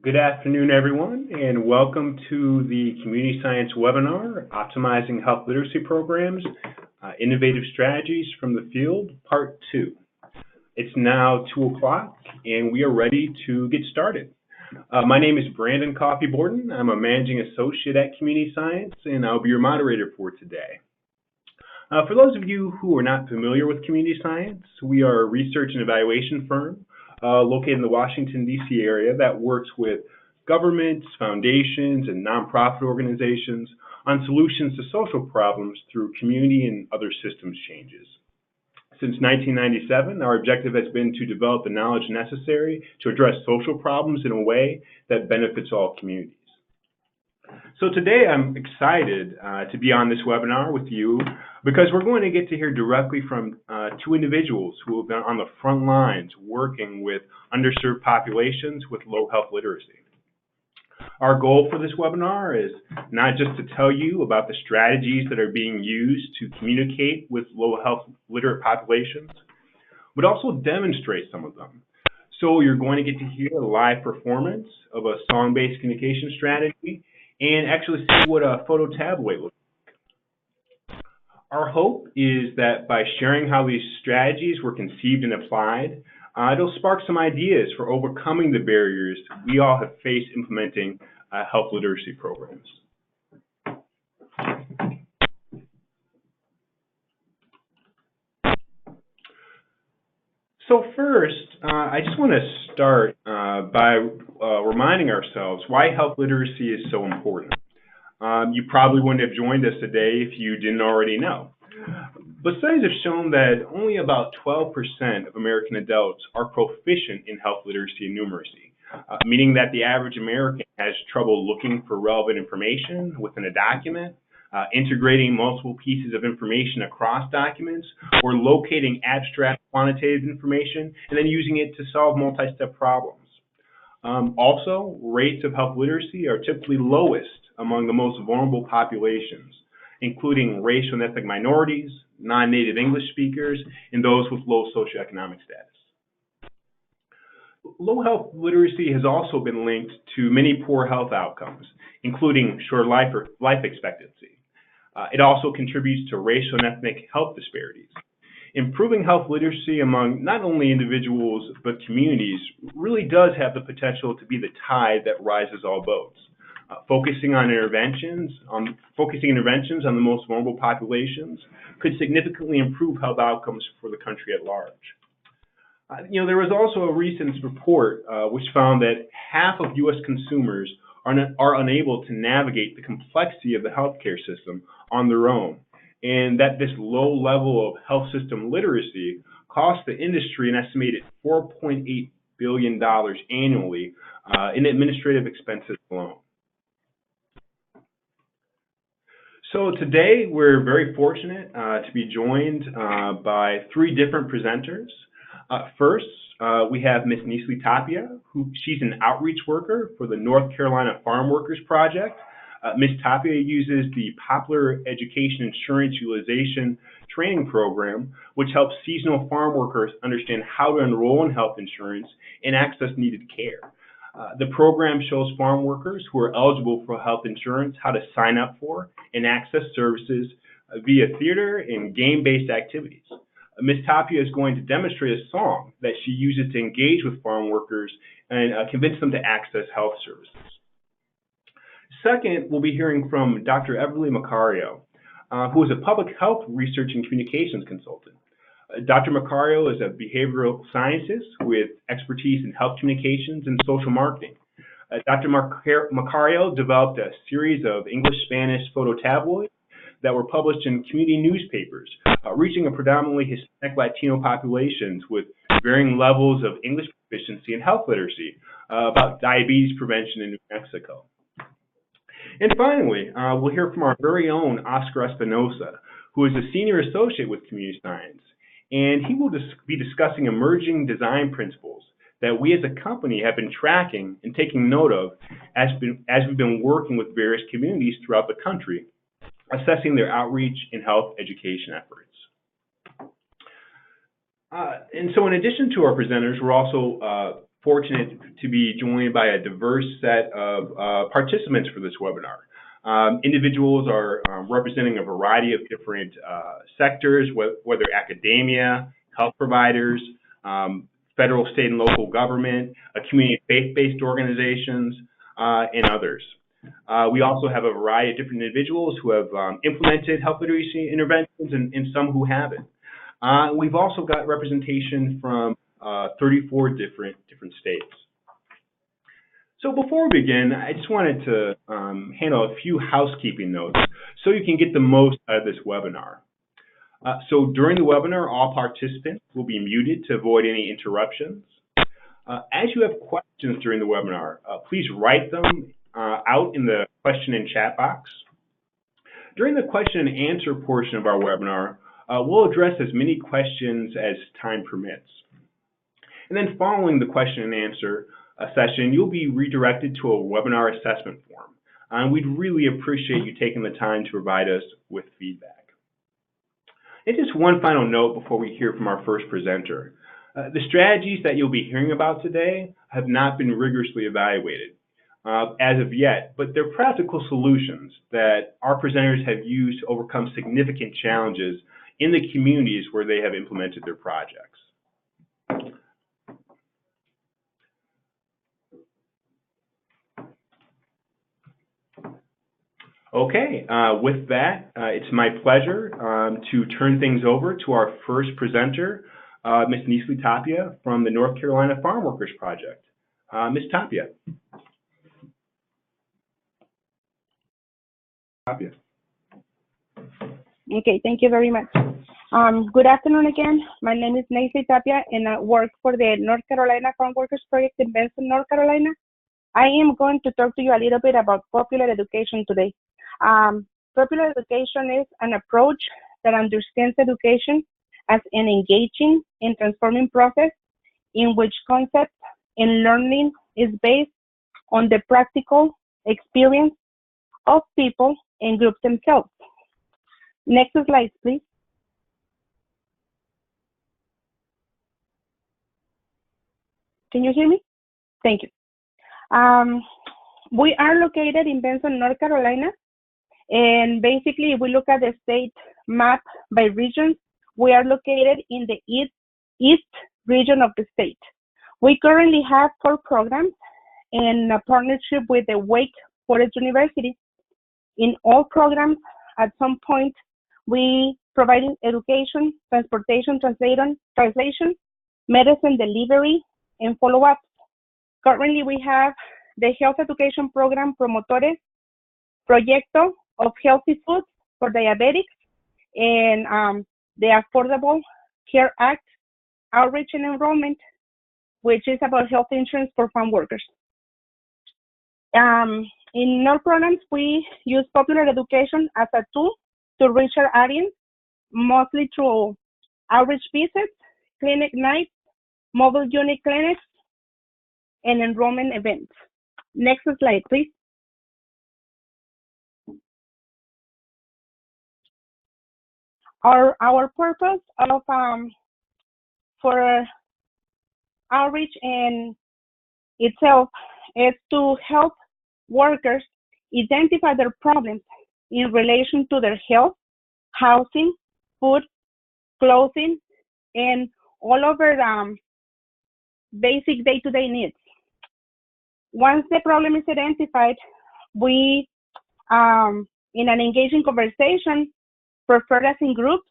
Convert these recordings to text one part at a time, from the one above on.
Good afternoon, everyone, and welcome to the Community Science webinar, Optimizing Health Literacy Programs, Innovative Strategies from the Field, Part 2. It's now 2 o'clock, and we are ready to get started. My name is Brandon Coffey Borden. I'm a Managing Associate at Community Science, and I'll be your moderator for today. For those of you who are not familiar with Community Science, we are a research and evaluation firm located in the Washington, D.C. area that works with governments, foundations, and nonprofit organizations on solutions to social problems through community and other systems changes. Since 1997, our objective has been to develop the knowledge necessary to address social problems in a way that benefits all communities. So today I'm excited to be on this webinar with you because we're going to get to hear directly from two individuals who have been on the front lines working with underserved populations with low health literacy. Our goal for this webinar is not just to tell you about the strategies that are being used to communicate with low health literate populations, but also demonstrate some of them. So you're going to get to hear a live performance of a song-based communication strategy and actually see what a photo tabloid looks like. Our hope is that by sharing how these strategies were conceived and applied, it'll spark some ideas for overcoming the barriers we all have faced implementing health literacy programs. So first, I just want to start by reminding ourselves why health literacy is so important. You probably wouldn't have joined us today if you didn't already know. But studies have shown that only about 12% of American adults are proficient in health literacy and numeracy, meaning that the average American has trouble looking for relevant information within a document, integrating multiple pieces of information across documents, or locating abstract quantitative information and then using it to solve multi-step problems. Also, rates of health literacy are typically lowest among the most vulnerable populations, including racial and ethnic minorities, non-native English speakers, and those with low socioeconomic status. Low health literacy has also been linked to many poor health outcomes, including short life expectancy. It also contributes to racial and ethnic health disparities. Improving health literacy among not only individuals but communities really does have the potential to be the tide that rises all boats. Focusing interventions on the most vulnerable populations could significantly improve health outcomes for the country at large. There was also a recent report which found that half of U.S. consumers are unable to navigate the complexity of the healthcare system on their own, and that this low level of health system literacy costs the industry an estimated $4.8 billion annually in administrative expenses alone. So today we're very fortunate to be joined by three different presenters. First, we have Ms. Nesli Tapia, she's an outreach worker for the North Carolina Farm Workers Project. Ms. Tapia uses the Popular Education Insurance Utilization Training Program, which helps seasonal farm workers understand how to enroll in health insurance and access needed care. The program shows farm workers who are eligible for health insurance how to sign up for and access services via theater and game-based activities. Ms. Tapia is going to demonstrate a song that she uses to engage with farm workers and convince them to access health services. Second, we'll be hearing from Dr. Everly Macario, who is a public health research and communications consultant. Dr. Macario is a behavioral scientist with expertise in health communications and social marketing. Dr. Macario developed a series of English-Spanish photo tabloids that were published in community newspapers, reaching a predominantly Hispanic Latino populations with varying levels of English proficiency and health literacy about diabetes prevention in New Mexico. And finally, we'll hear from our very own Oscar Espinosa, who is a senior associate with Community Science, and he will be discussing emerging design principles that we as a company have been tracking and taking note of as we've been working with various communities throughout the country, assessing their outreach and health education efforts. And so in addition to our presenters, we're also fortunate to be joined by a diverse set of participants for this webinar. Individuals are representing a variety of different sectors, whether academia, health providers, federal, state, and local government, community faith-based organizations, and others. We also have a variety of different individuals who have implemented health literacy interventions and some who haven't. We've also got representation from 34 different states. So before we begin, I just wanted to handle a few housekeeping notes so you can get the most out of this webinar. So during the webinar, all participants will be muted to avoid any interruptions. As you have questions during the webinar, please write them out in the question and chat box. During the question and answer portion of our webinar, we'll address as many questions as time permits. And then following the question and answer session, you'll be redirected to a webinar assessment form. And we'd really appreciate you taking the time to provide us with feedback. And just one final note before we hear from our first presenter. The strategies that you'll be hearing about today have not been rigorously evaluated as of yet, but they're practical solutions that our presenters have used to overcome significant challenges in the communities where they have implemented their projects. Okay, with that, it's my pleasure to turn things over to our first presenter, Ms. Nesli Tapia from the North Carolina Farm Workers Project. Ms. Tapia. Okay, thank you very much. Good afternoon again. My name is Nesli Tapia, and I work for the North Carolina Farm Workers Project in Benson, North Carolina. I am going to talk to you a little bit about popular education today. Popular education is an approach that understands education as an engaging and transforming process in which concept and learning is based on the practical experience of people and groups themselves. Next slide, please. Can you hear me? Thank you. We are located in Benson, North Carolina, and basically, if we look at the state map by regions, we are located in the east region of the state. We currently have 4 programs in a partnership with the Wake Forest University. In all programs, at some point, we provide education, transportation, translation, medicine delivery, and follow-up. Currently, we have the health education program Promotores Proyecto of Healthy Foods for Diabetics, and the Affordable Care Act Outreach and Enrollment, which is about health insurance for farm workers. In our programs, we use popular education as a tool to reach our audience, mostly through outreach visits, clinic nights, mobile unit clinics, and enrollment events. Next slide, please. Our purpose of for outreach in itself is to help workers identify their problems in relation to their health, housing, food, clothing, and all over basic day-to-day needs. Once the problem is identified, we, in an engaging conversation, prefer us in groups,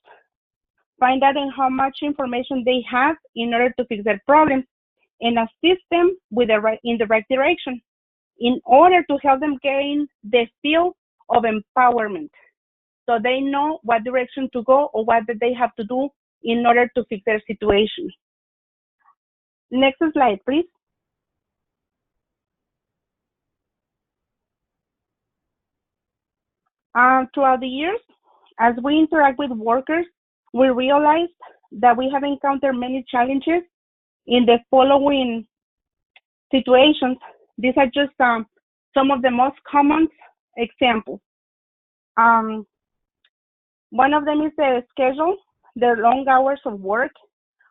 find out how much information they have in order to fix their problems, and assist them with in the right direction in order to help them gain the feel of empowerment, so they know what direction to go or what they have to do in order to fix their situation. Next slide, please. Throughout the years, as we interact with workers, we realized that we have encountered many challenges in the following situations. These are just some of the most common examples. One of them is the schedule, the long hours of work.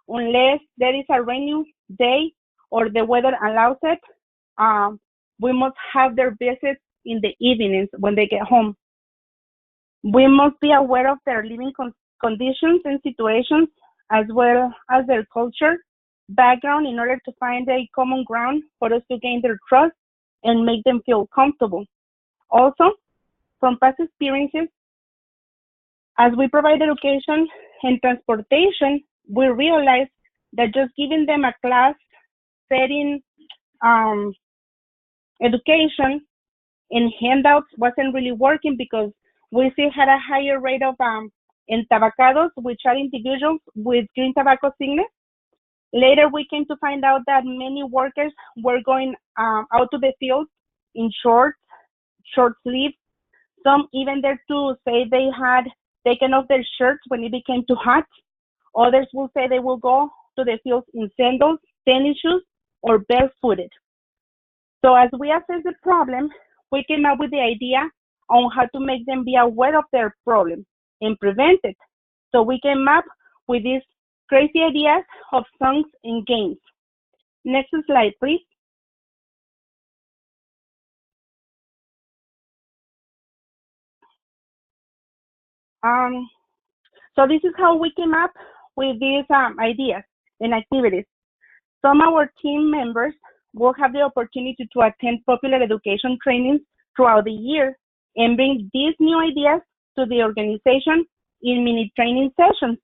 Unless there is a rainy day or the weather allows it, we must have their visits in the evenings when they get home. We must be aware of their living conditions and situations, as well as their culture background, in order to find a common ground for us to gain their trust and make them feel comfortable. Also, from past experiences, as we provide education and transportation, we realize that just giving them a class setting um, education and handouts wasn't really working, because we still had a higher rate of entabacados, which are individuals with green tobacco sickness. Later, we came to find out that many workers were going out to the field in short sleeves. Some even there to say they had taken off their shirts when it became too hot. Others will say they will go to the fields in sandals, tennis shoes, or barefooted. So as we assess the problem, we came up with the idea on how to make them be aware of their problem and prevent it. So we came up with these crazy ideas of songs and games. Next slide, please. So this is how we came up with these ideas and activities. Some of our team members will have the opportunity to attend popular education trainings throughout the year and bring these new ideas to the organization in mini training sessions.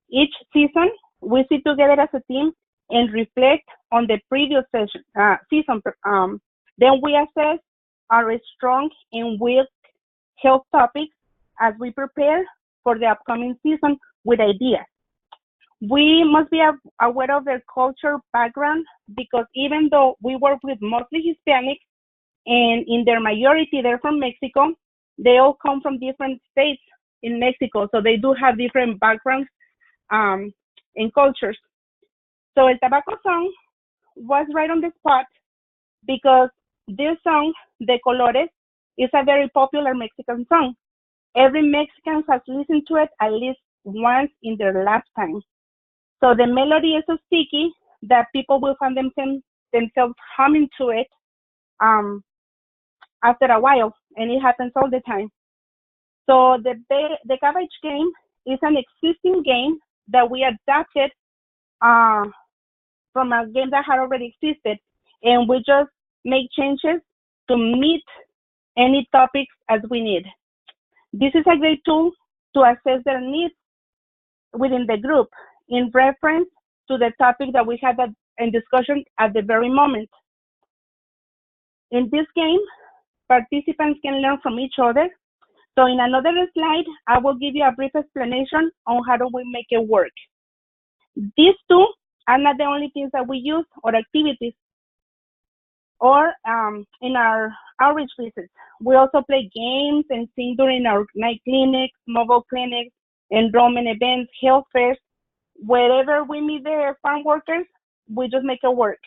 Each season, we sit together as a team and reflect on the previous season. Then we assess our strong and weak health topics as we prepare for the upcoming season with ideas. We must be aware of their culture background, because even though we work with mostly Hispanics and in their majority they're from Mexico, they all come from different states in Mexico, so they do have different backgrounds and cultures. So El Tabaco song was right on the spot, because this song, De Colores, is a very popular Mexican song. Every Mexican has listened to it at least once in their lifetime. So the melody is so sticky that people will find themselves humming to it after a while, and it happens all the time. So the cabbage game is an existing game that we adapted from a game that had already existed, and we just make changes to meet any topics as we need. This is a great tool to assess their needs within the group in reference to the topic that we had in discussion at the very moment. In this game, participants can learn from each other. So in another slide, I will give you a brief explanation on how do we make it work. These two are not the only things that we use or activities or in our outreach visits. We also play games and sing during our night clinics, mobile clinics, enrollment events, health fairs. Wherever we meet the farm workers, we just make it work.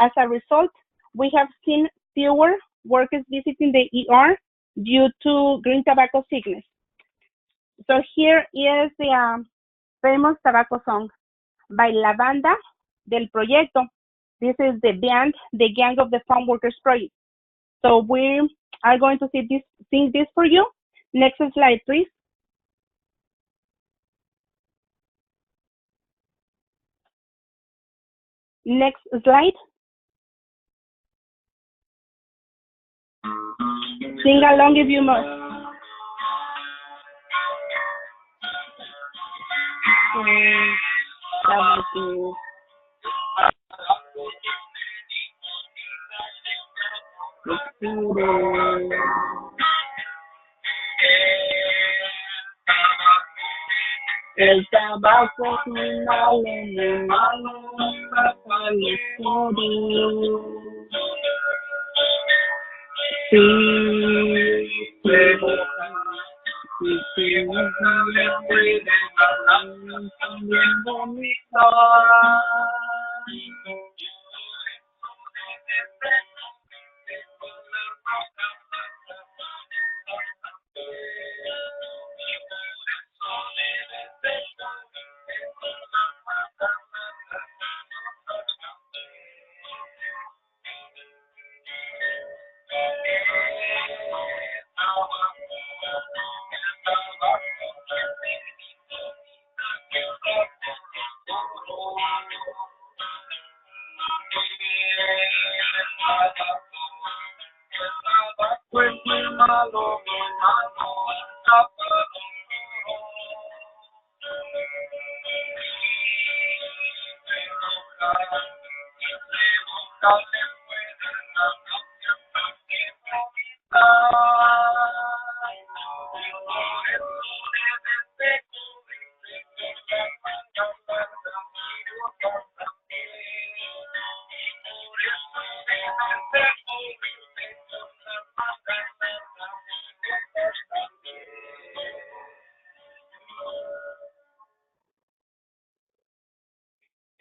As a result, we have seen fewer workers visiting the ER due to green tobacco sickness. So here is the famous tobacco song by La Banda del Proyecto. This is the band, the Gang of the Farm Workers Project. So we are going to sing this for you. Next slide, please. Next slide. Sing along if you must. El tabaco final en el malo para mi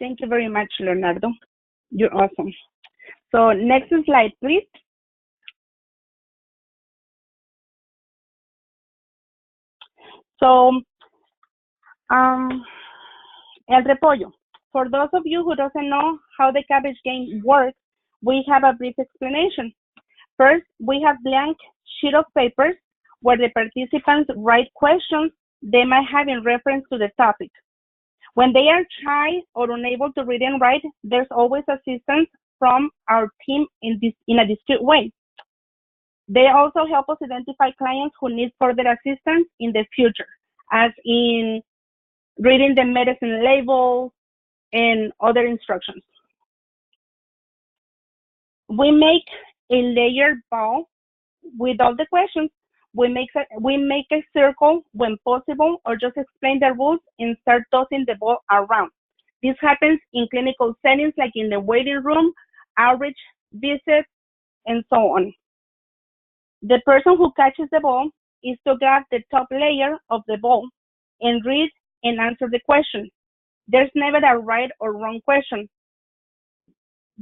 Thank you very much, Leonardo. You're awesome. So next slide, please. So, el repollo. For those of you who doesn't know how the cabbage game works, we have a brief explanation. First, we have blank sheet of papers where the participants write questions they might have in reference to the topic. When they are shy or unable to read and write, there's always assistance from our team in a discreet way. They also help us identify clients who need further assistance in the future, as in reading the medicine labels and other instructions. We make a layered ball with all the questions. We make a circle when possible, or just explain the rules and start tossing the ball around. This happens in clinical settings like in the waiting room, outreach visits, and so on. The person who catches the ball is to grab the top layer of the ball and read and answer the question. There's never a right or wrong question,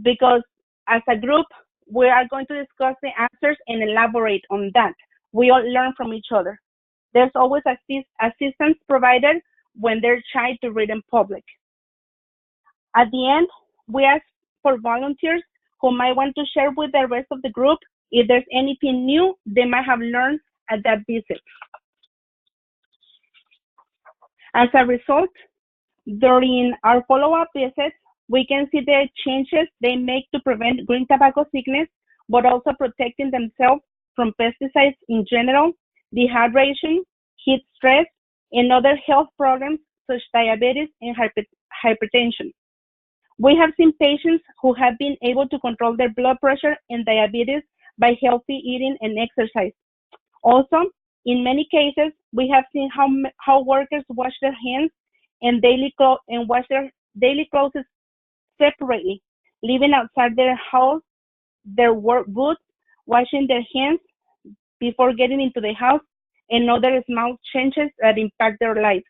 because as a group, we are going to discuss the answers and elaborate on that. We all learn from each other. There's always assistance provided when they're shy to read in public. At the end, we ask for volunteers who might want to share with the rest of the group if there's anything new they might have learned at that visit. As a result, during our follow-up visits, we can see the changes they make to prevent green tobacco sickness, but also protecting themselves from pesticides in general, dehydration, heat stress, and other health problems such as diabetes and hypertension. We have seen patients who have been able to control their blood pressure and diabetes by healthy eating and exercise. Also, in many cases, we have seen how workers wash their hands and wash their daily clothes separately, leaving outside their house their work boots, washing their hands before getting into the house, and other small changes that impact their lives.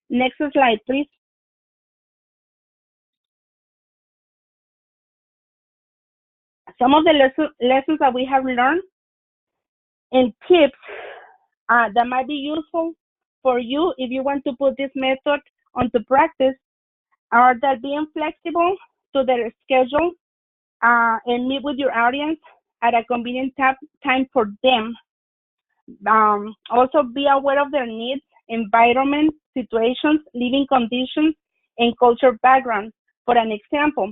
Next slide, please. Some of the lessons that we have learned and tips that might be useful for you if you want to put this method onto practice are that being flexible to their schedule and meet with your audience at a convenient time for them. Also be aware of their needs, environment, situations, living conditions, and culture background. For an example,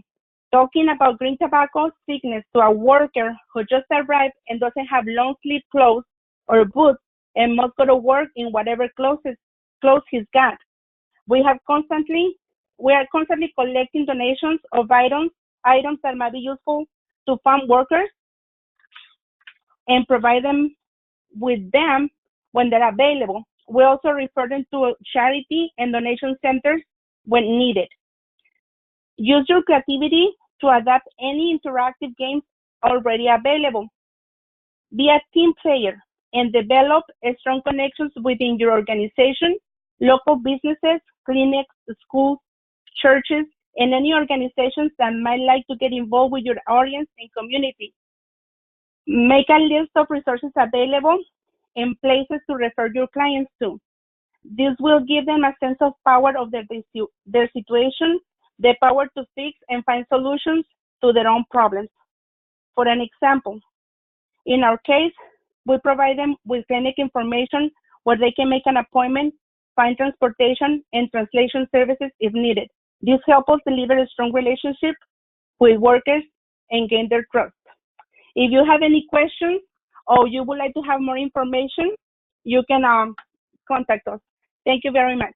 talking about green tobacco sickness to a worker who just arrived and doesn't have long sleeve clothes or boots and must go to work in whatever clothes he's got. We are constantly collecting donations of items that might be useful to farm workers and provide them with them when they're available. We also refer them to charity and donation centers when needed. Use your creativity to adapt any interactive games already available. Be a team player and develop strong connections within your organization, local businesses, clinics, schools, churches, and any organizations that might like to get involved with your audience and community. Make a list of resources available and places to refer your clients to. This will give them a sense of power of their situation, the power to fix and find solutions to their own problems. For an example, in our case, we provide them with clinic information where they can make an appointment, find transportation, and translation services if needed. This helps us deliver a strong relationship with workers and gain their trust. If you have any questions or you would like to have more information, you can contact us. Thank you very much.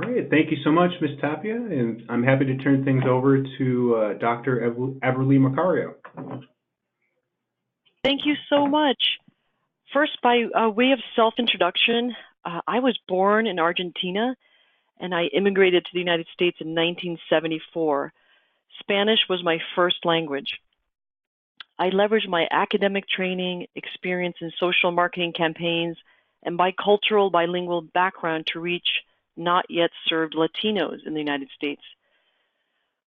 Great. Thank you so much, Ms. Tapia, and I'm happy to turn things over to Dr. Everly Macario. Thank you so much. First, by way of self-introduction, I was born in Argentina, and I immigrated to the United States in 1974. Spanish was my first language. I leveraged my academic training, experience in social marketing campaigns, and bicultural bilingual background to reach not yet served Latinos in the United States.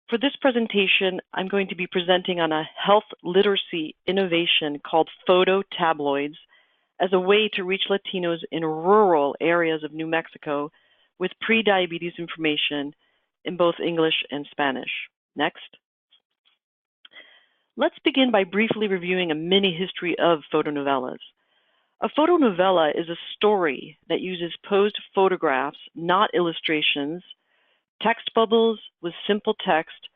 For this presentation, I'm going to be presenting on a health literacy innovation called photo tabloids as a way to reach Latinos in rural areas of New Mexico with pre-diabetes information in both English and Spanish. Next. Let's begin by briefly reviewing a mini history of photonovelas. A photonovela is a story that uses posed photographs, not illustrations, text bubbles with simple text,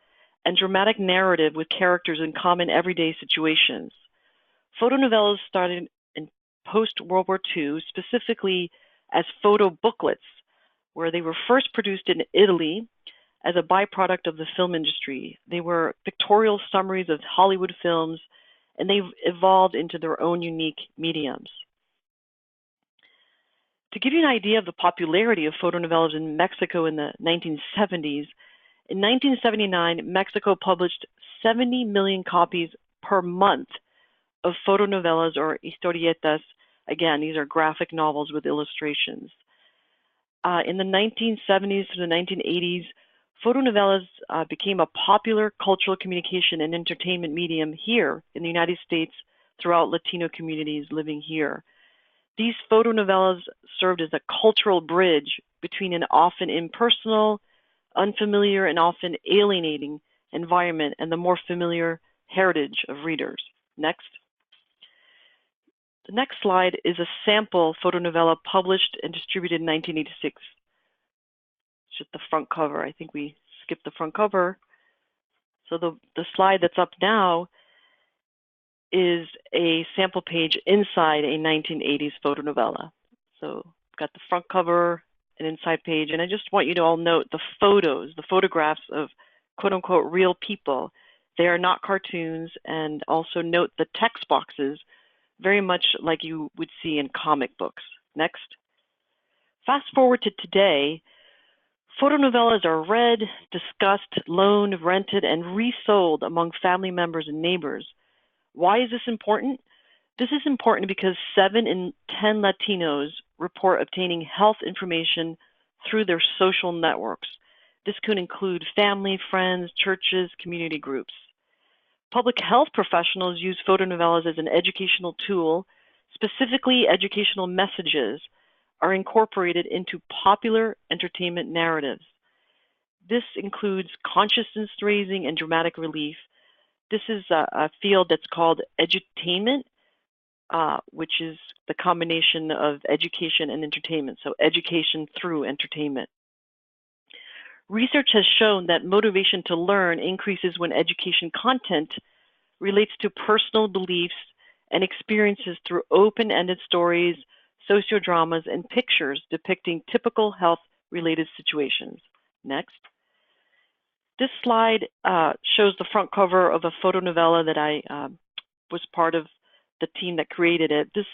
and dramatic narrative with characters in common everyday situations. Photonovelas started in post-World War II, specifically as photo booklets, where they were first produced in Italy as a byproduct of the film industry. They were pictorial summaries of Hollywood films, and they've evolved into their own unique mediums. To give you an idea of the popularity of photonovelas in Mexico in the 1970s, in 1979, Mexico published 70 million copies per month of photonovelas or historietas. Again, these are graphic novels with illustrations. In the 1970s to the 1980s, photonovelas became a popular cultural communication and entertainment medium here in the United States throughout Latino communities living here. These photonovelas served as a cultural bridge between an often impersonal, unfamiliar, and often alienating environment and the more familiar heritage of readers. Next. The next slide is a sample photonovela published and distributed in 1986. It's just the front cover. I think we skipped the front cover. So the slide that's up now is a sample page inside a 1980s photonovela. So I've got the front cover, an inside page, and I just want you to all note the photos, the photographs of quote-unquote real people. They are not cartoons, and also note the text boxes, very much like you would see in comic books. Next. Fast forward to today, photonovelas are read, discussed, loaned, rented, and resold among family members and neighbors. Why is this important? This is important because 7 in 10 Latinos report obtaining health information through their social networks. This could include family, friends, churches, community groups. Public health professionals use photonovelas as an educational tool. Specifically, educational messages are incorporated into popular entertainment narratives. This includes consciousness raising and dramatic relief. This is a field that's called edutainment, which is the combination of education and entertainment, so education through entertainment. Research has shown that motivation to learn increases when education content relates to personal beliefs and experiences through open-ended stories, sociodramas, and pictures depicting typical health-related situations. Next. This slide shows the front cover of a photonovela that I was part of the team that created it. This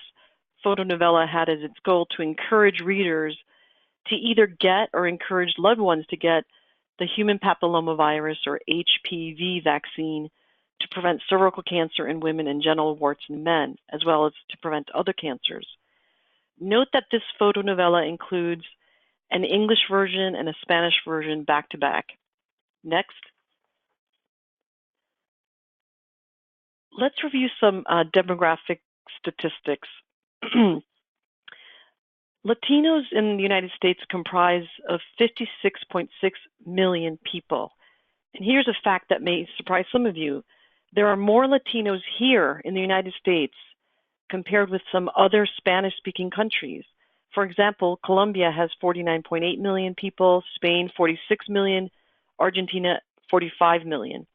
photonovela had as its goal to encourage readers to either get or encourage loved ones to get the human papillomavirus or HPV vaccine to prevent cervical cancer in women and genital warts in men, as well as to prevent other cancers. Note that this photonovela includes an English version and a Spanish version back to back. Next. Let's review some demographic statistics. Latinos in the United States comprise of 56.6 million people. And here's a fact that may surprise some of you. There are more Latinos here in the United States compared with some other Spanish-speaking countries. For example, Colombia has 49.8 million people, Spain 46 million, Argentina 45 million.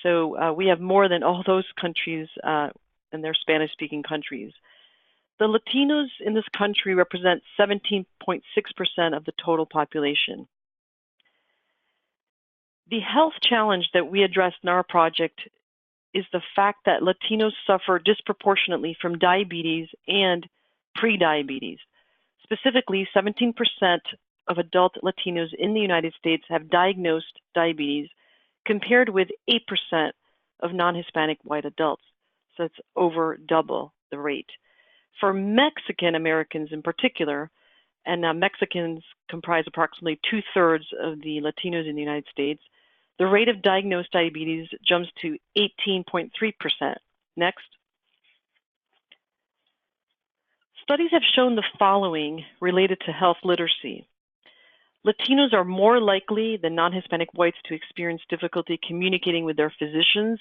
So we have more than all those countries and their Spanish-speaking countries. The Latinos in this country represent 17.6% of the total population. The health challenge that we addressed in our project is the fact that Latinos suffer disproportionately from diabetes and prediabetes. Specifically, 17% of adult Latinos in the United States have diagnosed diabetes, compared with 8% of non-Hispanic white adults. So it's over double the rate. For Mexican Americans in particular, and Mexicans comprise approximately 2/3 of the Latinos in the United States, the rate of diagnosed diabetes jumps to 18.3%. Next. Studies have shown the following related to health literacy. Latinos are more likely than non-Hispanic whites to experience difficulty communicating with their physicians.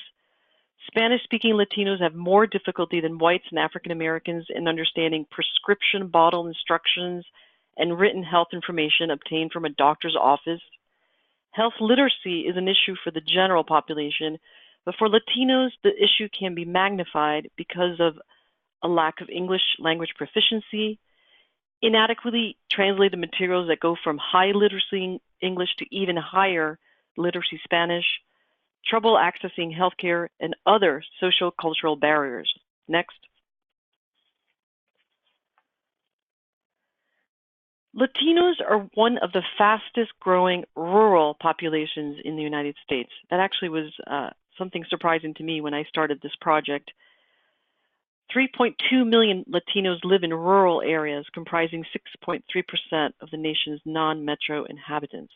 Spanish-speaking Latinos have more difficulty than whites and African Americans in understanding prescription bottle instructions and written health information obtained from a doctor's office. Health literacy is an issue for the general population, but for Latinos, the issue can be magnified because of a lack of English language proficiency, inadequately translated materials that go from high literacy English to even higher literacy Spanish, trouble accessing healthcare, and other social cultural barriers. Next. Latinos are one of the fastest growing rural populations in the United States. That actually was something surprising to me when I started this project. 3.2 million Latinos live in rural areas, comprising 6.3% of the nation's non-metro inhabitants.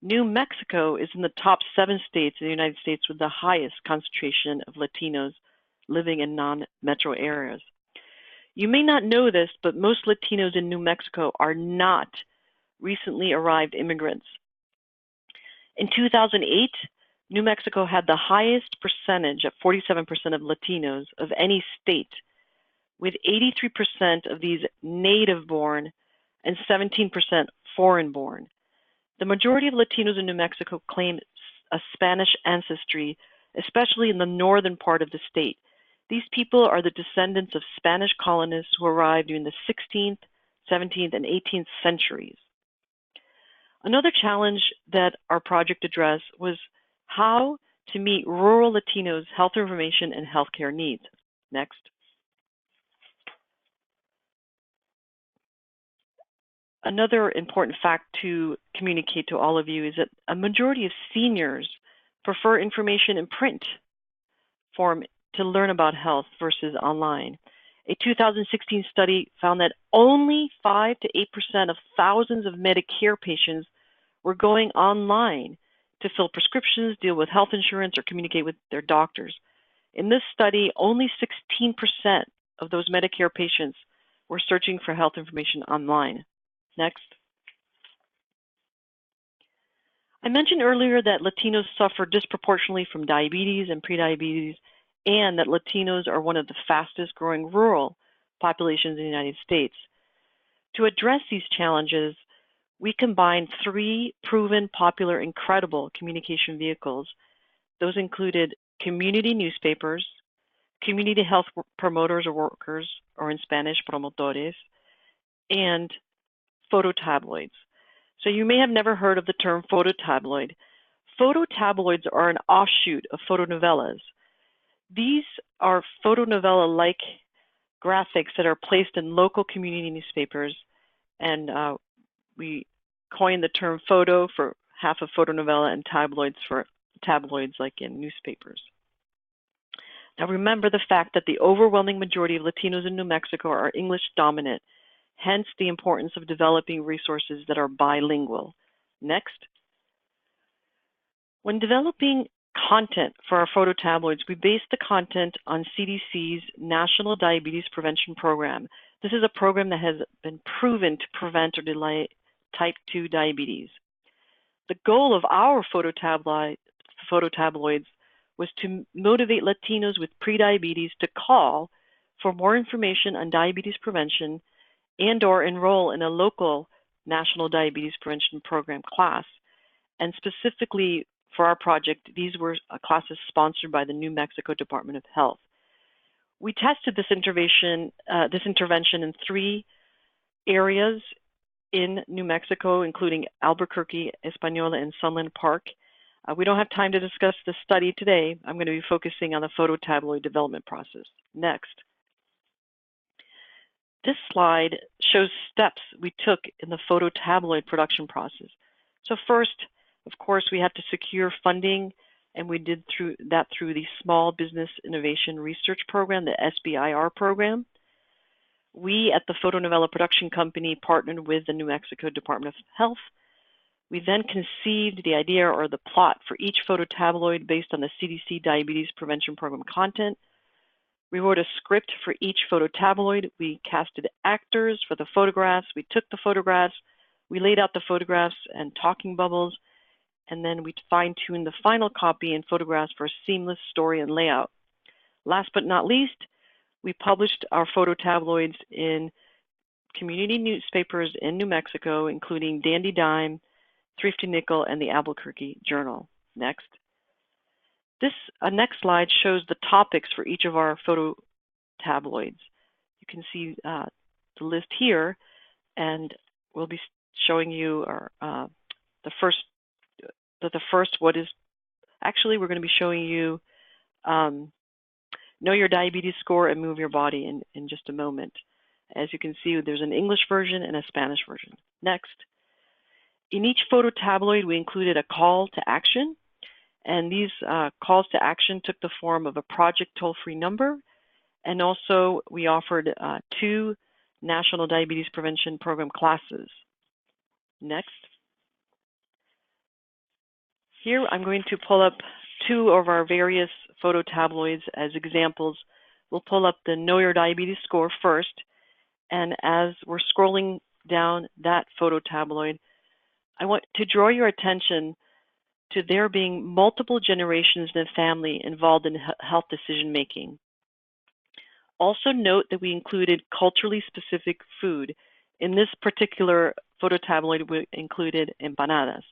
New Mexico is in the top 7 states in the United States with the highest concentration of Latinos living in non-metro areas. You may not know this, but most Latinos in New Mexico are not recently arrived immigrants. In 2008, New Mexico had the highest percentage at 47% of Latinos of any state, with 83% of these native-born and 17% foreign-born. The majority of Latinos in New Mexico claim a Spanish ancestry, especially in the northern part of the state. These people are the descendants of Spanish colonists who arrived during the 16th, 17th, and 18th centuries. Another challenge that our project addressed was how to meet rural Latinos' health information and healthcare needs. Next. Another important fact to communicate to all of you is that a majority of seniors prefer information in print form to learn about health versus online. A 2016 study found that only 5 to 8% of thousands of Medicare patients were going online to fill prescriptions, deal with health insurance, or communicate with their doctors. In this study, only 16% of those Medicare patients were searching for health information online. Next. I mentioned earlier that Latinos suffer disproportionately from diabetes and prediabetes, and that Latinos are one of the fastest growing rural populations in the United States. To address these challenges, we combined 3 proven, popular, and credible communication vehicles. Those included community newspapers, community health promoters or workers, or in Spanish, promotores, and photo tabloids. So you may have never heard of the term photo tabloid. Photo tabloids are an offshoot of photonovelas. These are photonovela-like graphics that are placed in local community newspapers, and we coined the term photo for half of photonovela and tabloids for tabloids like in newspapers. Now remember the fact that the overwhelming majority of Latinos in New Mexico are English dominant, hence the importance of developing resources that are bilingual. Next. When developing content for our photo tabloids, we base the content on CDC's National Diabetes Prevention Program. This is a program that has been proven to prevent or delay type 2 diabetes. The goal of our photo tabloids was to motivate Latinos with prediabetes to call for more information on diabetes prevention and/or enroll in a local National Diabetes Prevention Program class. And specifically for our project, these were classes sponsored by the New Mexico Department of Health. We tested this intervention in 3 areas in New Mexico, including Albuquerque, Española, and Sunland Park. We don't have time to discuss this study today. I'm going to be focusing on the phototabloid development process. Next. This slide shows steps we took in the phototabloid production process. So first, of course, we have to secure funding, and we did through the Small Business Innovation Research Program, the SBIR program. We at the Fotonovela Production Company partnered with the New Mexico Department of Health. We then conceived the idea or the plot for each phototabloid based on the CDC Diabetes Prevention Program content. We wrote a script for each phototabloid. We casted actors for the photographs. We took the photographs. We laid out the photographs and talking bubbles. And then we fine-tuned the final copy and photographs for a seamless story and layout. Last but not least, we published our phototabloids in community newspapers in New Mexico, including Dandy Dime, Thrifty Nickel, and the Albuquerque Journal. Next. This next slide shows the topics for each of our phototabloids. You can see the list here, and we'll be showing you the first. We're going to be showing you Know Your Diabetes Score and Move Your Body in just a moment. As you can see, there's an English version and a Spanish version. Next. In each phototabloid, we included a call to action, and these calls to action took the form of a project toll-free number, and also we offered 2 National Diabetes Prevention Program classes. Next. Here I'm going to pull up 2 of our various phototabloids as examples. We'll pull up the Know Your Diabetes Score first, and as we're scrolling down that phototabloid, I want to draw your attention to there being multiple generations in the family involved in health decision making. Also note that we included culturally specific food. In this particular phototabloid, we included empanadas.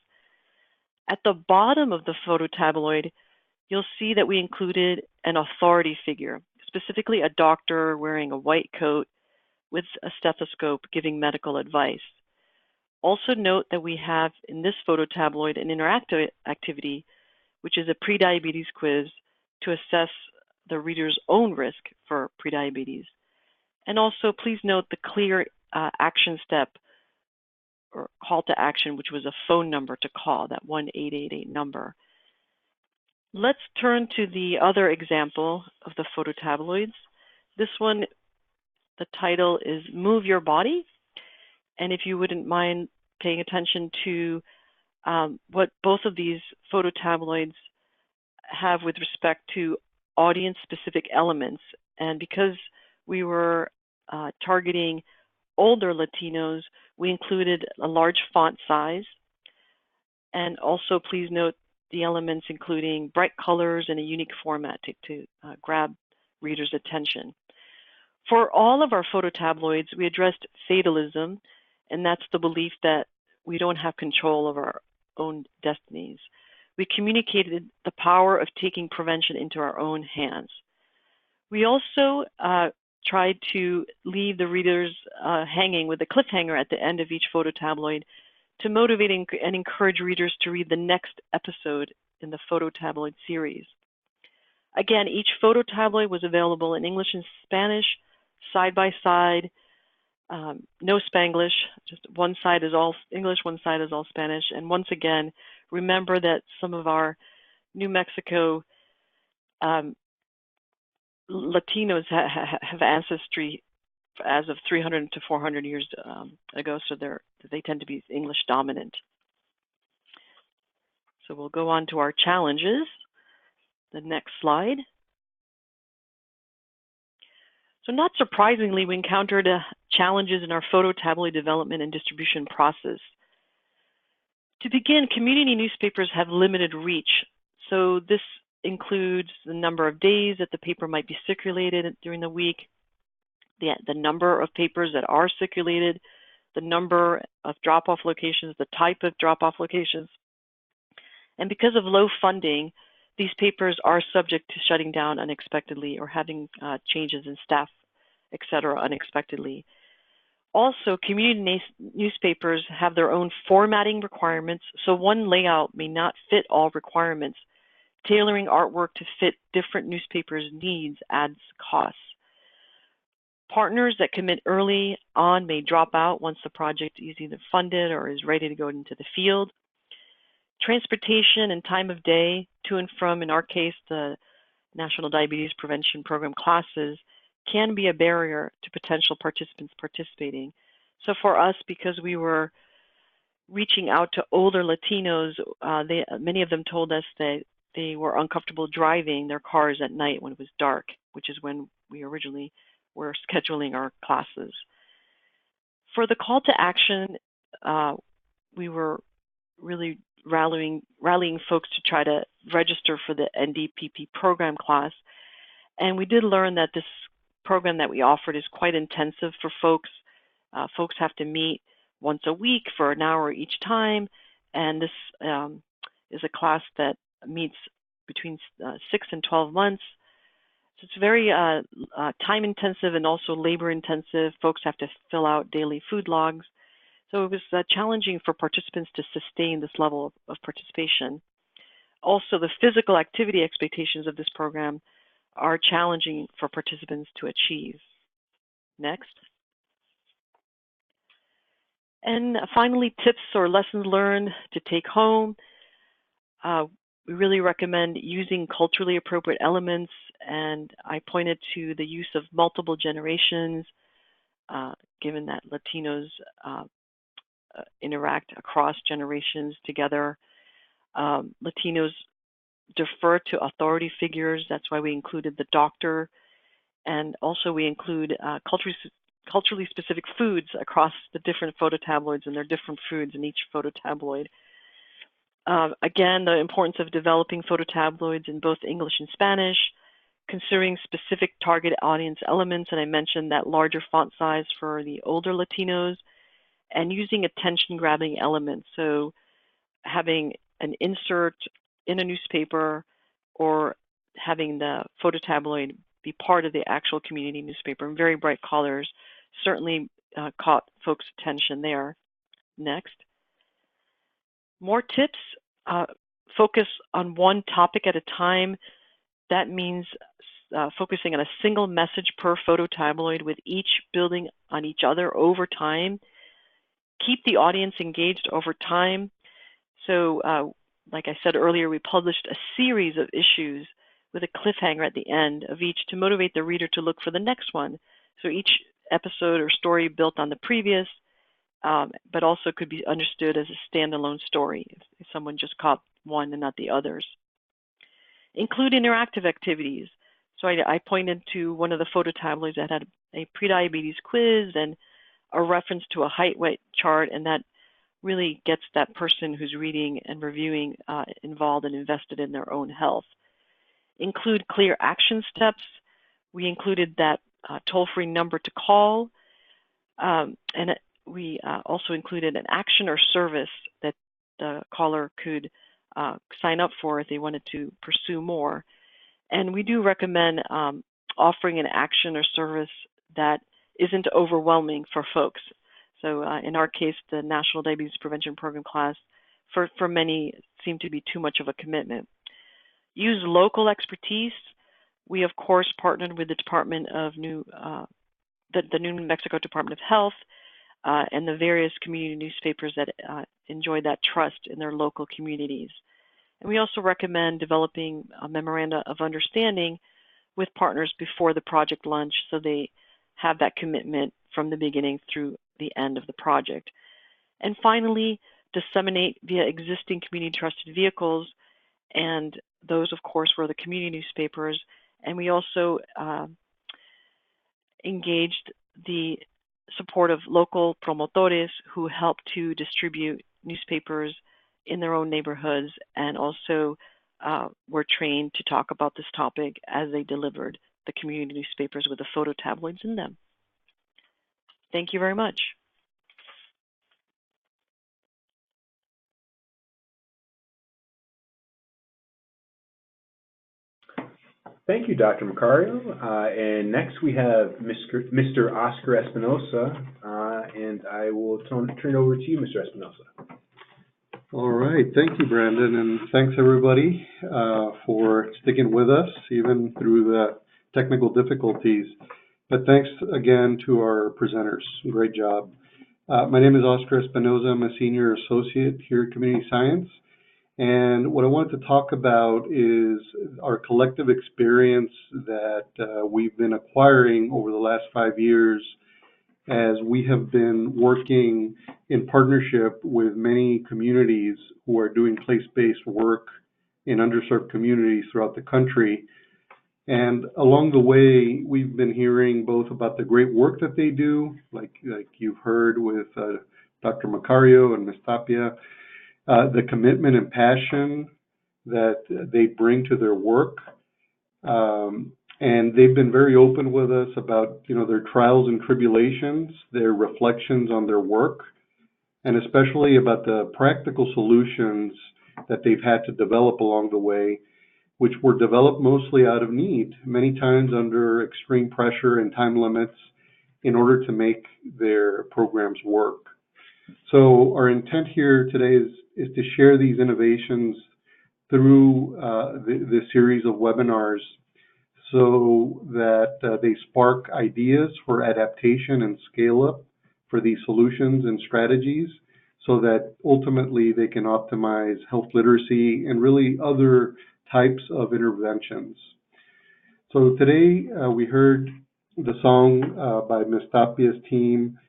At the bottom of the phototabloid, you'll see that we included an authority figure, specifically a doctor wearing a white coat with a stethoscope giving medical advice. Also note that we have in this phototabloid an interactive activity, which is a prediabetes quiz to assess the reader's own risk for prediabetes. And also please note the clear action step or call to action, which was a phone number to call, that 1-888 number. Let's turn to the other example of the phototabloids. This one, the title is Move Your Body. And if you wouldn't mind paying attention to what both of these phototabloids have with respect to audience-specific elements. And because we were targeting older Latinos, we included a large font size. And also please note the elements including bright colors and a unique format to grab readers' attention. For all of our phototabloids, we addressed fatalism, and that's the belief that we don't have control of our own destinies. We communicated the power of taking prevention into our own hands. We also tried to leave the readers hanging with a cliffhanger at the end of each phototabloid to motivate and encourage readers to read the next episode in the phototabloid series. Again, each phototabloid was available in English and Spanish, side by side, no Spanglish, just one side is all English, one side is all Spanish. And once again, remember that some of our New Mexico Latinos have ancestry as of 300 to 400 years ago, so they tend to be English dominant. So we'll go on to our challenges. The next slide. So not surprisingly, we encountered challenges in our phototabloid development and distribution process. To begin, community newspapers have limited reach. So this includes the number of days that the paper might be circulated during the week, the number of papers that are circulated, the number of drop-off locations, the type of drop-off locations. And because of low funding, these papers are subject to shutting down unexpectedly or having changes in staff, et cetera, unexpectedly. Also, community newspapers have their own formatting requirements, so one layout may not fit all requirements. Tailoring artwork to fit different newspapers' needs adds costs. Partners that commit early on may drop out once the project is either funded or is ready to go into the field. Transportation and time of day to and from, in our case, the National Diabetes Prevention Program classes, can be a barrier to potential participants participating. So for us, because we were reaching out to older Latinos, many of them told us that they were uncomfortable driving their cars at night when it was dark, which is when we originally were scheduling our classes. For the call to action, we were really rallying folks to try to register for the NDPP program class. And we did learn that this program that we offered is quite intensive for folks. Folks have to meet once a week for an hour each time. And this is a class that meets between 6 and 12 months. So it's very time intensive and also labor intensive. Folks have to fill out daily food logs. So it was challenging for participants to sustain this level of participation. Also, the physical activity expectations of this program are challenging for participants to achieve. Next. And finally, tips or lessons learned to take home. We really recommend using culturally appropriate elements, and I pointed to the use of multiple generations, given that Latinos interact across generations together. Latinos defer to authority figures. That's why we included the doctor. And also we include culturally specific foods across the different photo tabloids, and there are different foods in each photo tabloid. Again, the importance of developing photo tabloids in both English and Spanish, considering specific target audience elements, and I mentioned that larger font size for the older Latinos, and using attention-grabbing elements. So having an insert in a newspaper or having the photo tabloid be part of the actual community newspaper in very bright colors certainly caught folks' attention there. Next. More tips. Focus on one topic at a time. That means focusing on a single message per photo tabloid, with each building on each other over time. Keep the audience engaged over time. So like I said earlier, we published a series of issues with a cliffhanger at the end of each to motivate the reader to look for the next one. So each episode or story built on the previous, but also could be understood as a standalone story if someone just caught one and not the others. Include interactive activities. So I pointed to one of the photo tabloids that had a prediabetes quiz and a reference to a height weight chart, and that really gets that person who's reading and reviewing involved and invested in their own health. Include clear action steps. We included that toll-free number to call, and we also included an action or service that the caller could sign up for if they wanted to pursue more. And we do recommend offering an action or service that isn't overwhelming for folks. So in our case, the National Diabetes Prevention Program class, for many, seemed to be too much of a commitment. Use local expertise. We, of course, partnered with the Department of the New Mexico Department of Health and the various community newspapers that enjoy that trust in their local communities. And we also recommend developing a memoranda of understanding with partners before the project launch, so they have that commitment from the beginning through the end of the project. And finally, disseminate via existing community trusted vehicles, and those, of course, were the community newspapers. And we also engaged the support of local promotores who help to distribute newspapers in their own neighborhoods, and also were trained to talk about this topic as they delivered the community newspapers with the photo tabloids in them. Thank you very much. Thank you, Dr. Macario. And next we have Mr. Oscar Espinosa, and I will turn it over to you, Mr. Espinosa. All right. Thank you, Brandon, and thanks everybody for sticking with us even through the technical difficulties. But thanks again to our presenters. Great job. My name is Oscar Espinosa. I'm a senior associate here at Community Science. And what I wanted to talk about is our collective experience that we've been acquiring over the last 5 years as we have been working in partnership with many communities who are doing place-based work in underserved communities throughout the country. And along the way, we've been hearing both about the great work that they do, like you've heard with Dr. Macario and Ms. Tapia, the commitment and passion that they bring to their work. And they've been very open with us about, their trials and tribulations, their reflections on their work, and especially about the practical solutions that they've had to develop along the way, which were developed mostly out of need, many times under extreme pressure and time limits in order to make their programs work. So our intent here today is to share these innovations through this series of webinars so that they spark ideas for adaptation and scale up for these solutions and strategies so that ultimately they can optimize health literacy and really other types of interventions. So today we heard the song by Ms. Tapia's team,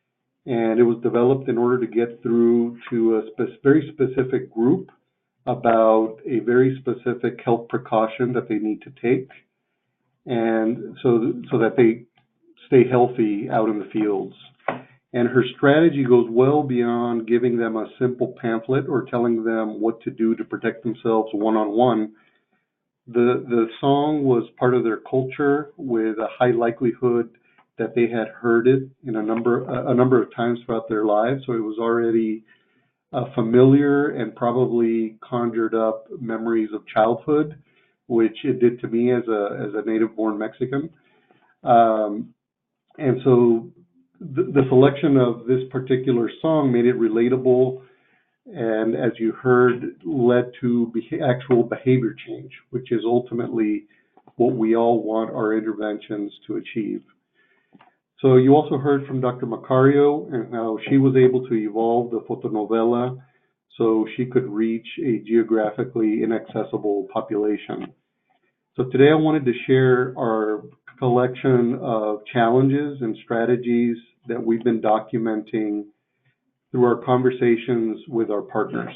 and it was developed in order to get through to a very specific group about a very specific health precaution that they need to take, and so that they stay healthy out in the fields. And her strategy goes well beyond giving them a simple pamphlet or telling them what to do to protect themselves one-on-one. The song was part of their culture with a high likelihood that they had heard it in a number of times throughout their lives, so it was already familiar and probably conjured up memories of childhood, which it did to me as a native-born Mexican. And so the selection of this particular song made it relatable, and as you heard, led to actual behavior change, which is ultimately what we all want our interventions to achieve. So you also heard from Dr. Macario and how she was able to evolve the fotonovela so she could reach a geographically inaccessible population. So today I wanted to share our collection of challenges and strategies that we've been documenting through our conversations with our partners.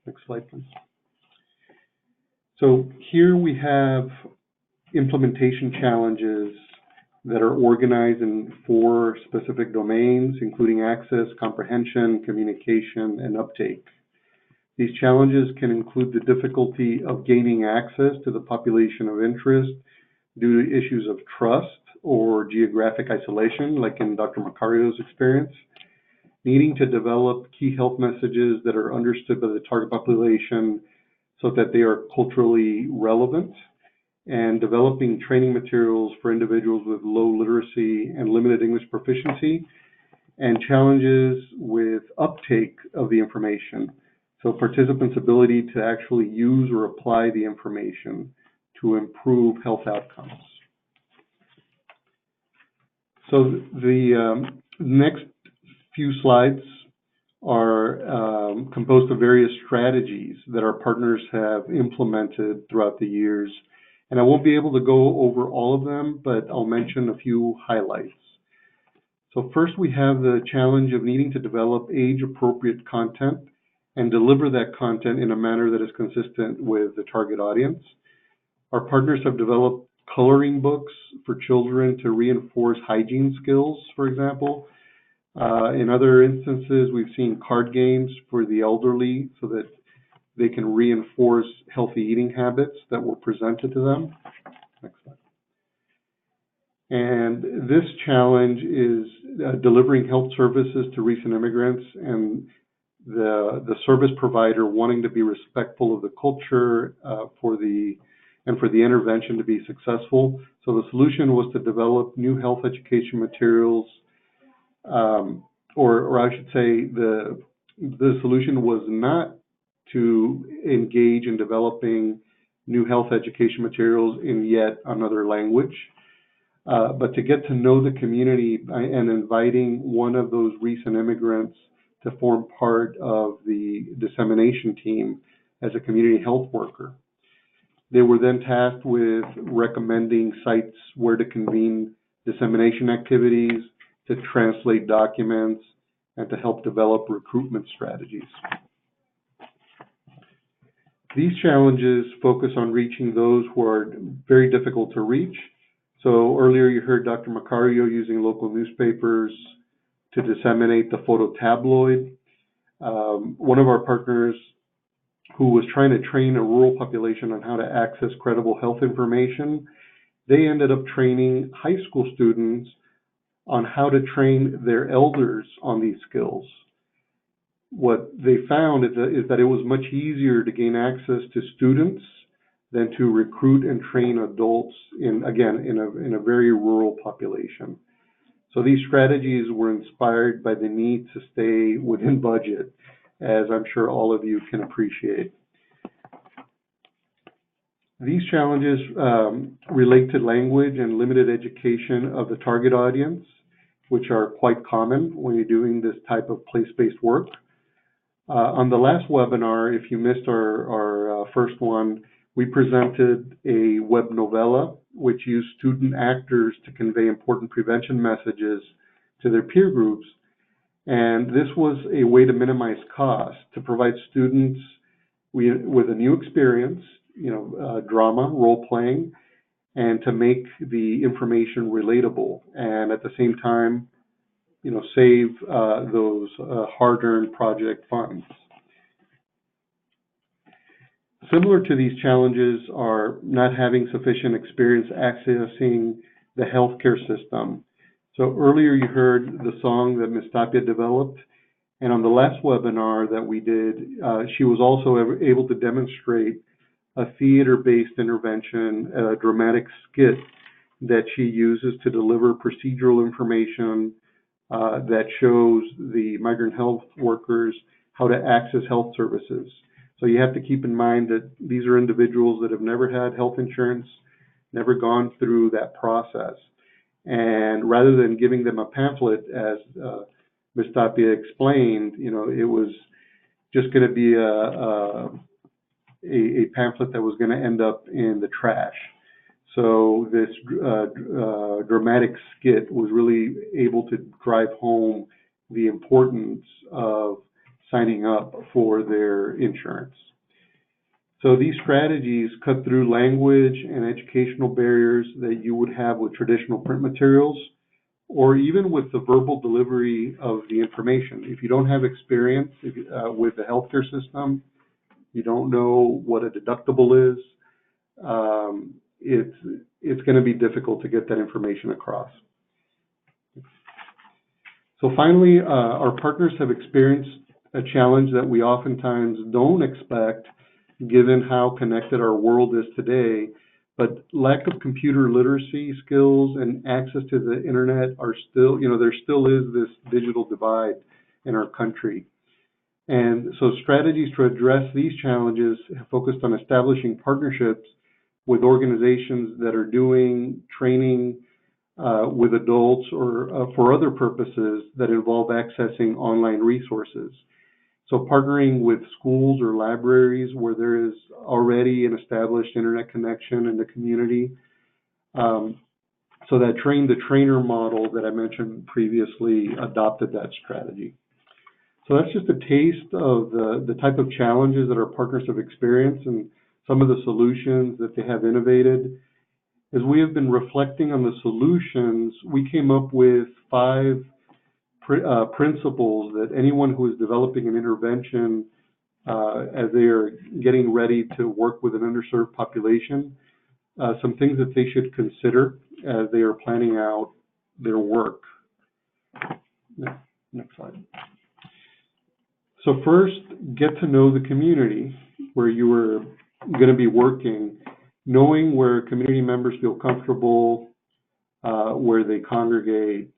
Next slide, please. So here we have implementation challenges that are organized in 4 specific domains, including access, comprehension, communication, and uptake. These challenges can include the difficulty of gaining access to the population of interest due to issues of trust or geographic isolation, like in Dr. Macario's experience, needing to develop key health messages that are understood by the target population so that they are culturally relevant, and developing training materials for individuals with low literacy and limited English proficiency, and challenges with uptake of the information. So participants' ability to actually use or apply the information to improve health outcomes. So the next few slides are composed of various strategies that our partners have implemented throughout the years. And I won't be able to go over all of them, but I'll mention a few highlights. So first, we have the challenge of needing to develop age-appropriate content and deliver that content in a manner that is consistent with the target audience. Our partners have developed coloring books for children to reinforce hygiene skills, for example. In other instances, we've seen card games for the elderly so that they can reinforce healthy eating habits that were presented to them. Next slide. And this challenge is delivering health services to recent immigrants, and the service provider wanting to be respectful of the culture for the and for the intervention to be successful. So the solution was to develop new health education materials, or I should say the solution was not to engage in developing new health education materials in yet another language, but to get to know the community and inviting one of those recent immigrants to form part of the dissemination team as a community health worker. They were then tasked with recommending sites where to convene dissemination activities, to translate documents, and to help develop recruitment strategies. These challenges focus on reaching those who are very difficult to reach. So earlier you heard Dr. Macario using local newspapers to disseminate the photo tabloid. One of our partners who was trying to train a rural population on how to access credible health information, they ended up training high school students on how to train their elders on these skills. What they found is that it was much easier to gain access to students than to recruit and train adults in a very rural population. So these strategies were inspired by the need to stay within budget, as I'm sure all of you can appreciate. These challenges relate to language and limited education of the target audience, which are quite common when you're doing this type of place-based work. On the last webinar, if you missed our first one, we presented a web novella which used student actors to convey important prevention messages to their peer groups. And this was a way to minimize costs, to provide students with a new experience, drama, role-playing, and to make the information relatable, and at the same time, save those hard-earned project funds. Similar to these challenges are not having sufficient experience accessing the healthcare system. So earlier you heard the song that Ms. Tapia developed, and on the last webinar that we did, she was also able to demonstrate a theater-based intervention, a dramatic skit that she uses to deliver procedural information that shows the migrant health workers how to access health services. So you have to keep in mind that these are individuals that have never had health insurance, never gone through that process. And rather than giving them a pamphlet, as Ms. Tapia explained, it was just going to be a pamphlet that was going to end up in the trash. So this dramatic skit was really able to drive home the importance of signing up for their insurance. So these strategies cut through language and educational barriers that you would have with traditional print materials, or even with the verbal delivery of the information. If you don't have experience with the healthcare system, you don't know what a deductible is, it's going to be difficult to get that information across. So finally, our partners have experienced a challenge that we oftentimes don't expect given how connected our world is today, but lack of computer literacy skills and access to the internet are still, there still is this digital divide in our country. And so strategies to address these challenges have focused on establishing partnerships with organizations that are doing training with adults or for other purposes that involve accessing online resources. So partnering with schools or libraries where there is already an established internet connection in the community. So that train-the-trainer model that I mentioned previously adopted that strategy. So that's just a taste of the type of challenges that our partners have experienced and some of the solutions that they have innovated. As we have been reflecting on the solutions, we came up with 5 principles that anyone who is developing an intervention as they are getting ready to work with an underserved population, some things that they should consider as they are planning out their work. Next slide. So first, get to know the community where you are going to be working. knowing where community members feel comfortable, where they congregate,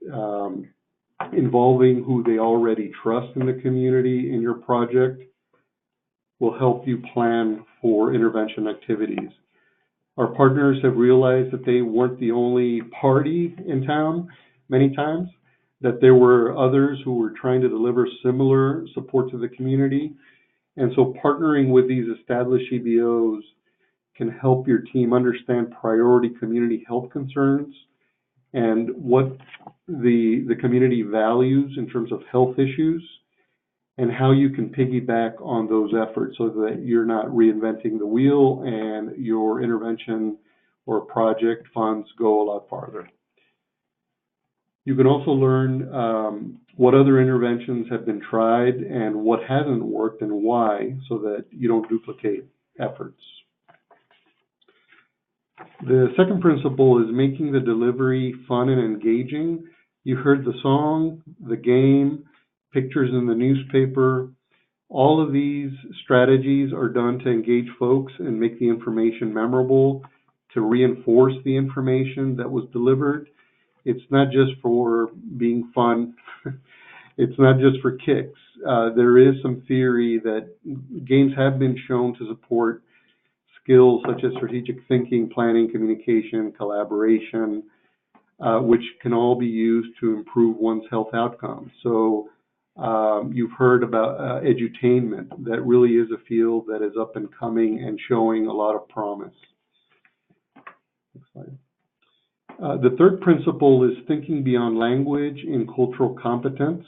involving who they already trust in the community in your project will help you plan for intervention activities. Our partners have realized that they weren't the only party in town many times, that there were others who were trying to deliver similar support to the community. And so partnering with these established EBOs can help your team understand priority community health concerns and what the community values in terms of health issues, and how you can piggyback on those efforts so that you're not reinventing the wheel and your intervention or project funds go a lot farther. You can also learn what other interventions have been tried and what hasn't worked and why, so that you don't duplicate efforts. The second principle is making the delivery fun and engaging. You heard the song, the game, pictures in the newspaper. All of these strategies are done to engage folks and make the information memorable, to reinforce the information that was delivered. It's not just for being fun. It's not just for kicks. There is some theory that games have been shown to support skills such as strategic thinking, planning, communication, collaboration, which can all be used to improve one's health outcomes. So you've heard about edutainment. That really is a field that is up and coming and showing a lot of promise. Next slide. The third principle is thinking beyond language in cultural competence.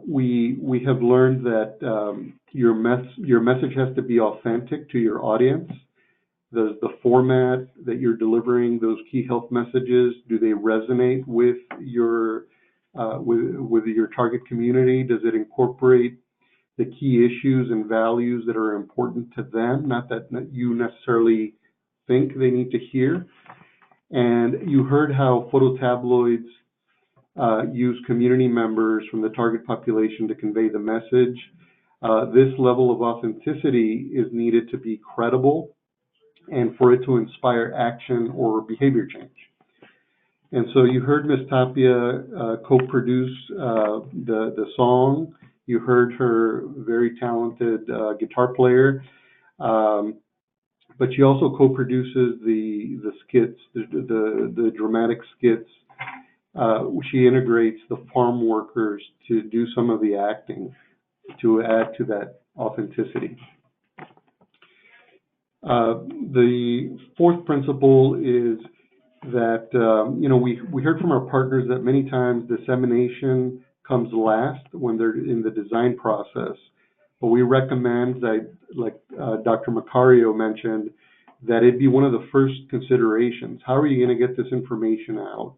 We have learned that your message has to be authentic to your audience. The format that you're delivering those key health messages, do they resonate with your target community? Does it incorporate the key issues and values that are important to them, not that you necessarily think they need to hear? And you heard how photo tabloids use community members from the target population to convey the message. This level of authenticity is needed to be credible and for it to inspire action or behavior change. And so you heard Ms. Tapia co-produce the song. You heard her very talented guitar player, but she also co-produces the skits, the dramatic skits. She integrates the farm workers to do some of the acting to add to that authenticity. The fourth principle is that, we heard from our partners that many times dissemination comes last when they're in the design process. But we recommend that, like Dr. Macario mentioned, that it be one of the first considerations. How are you going to get this information out?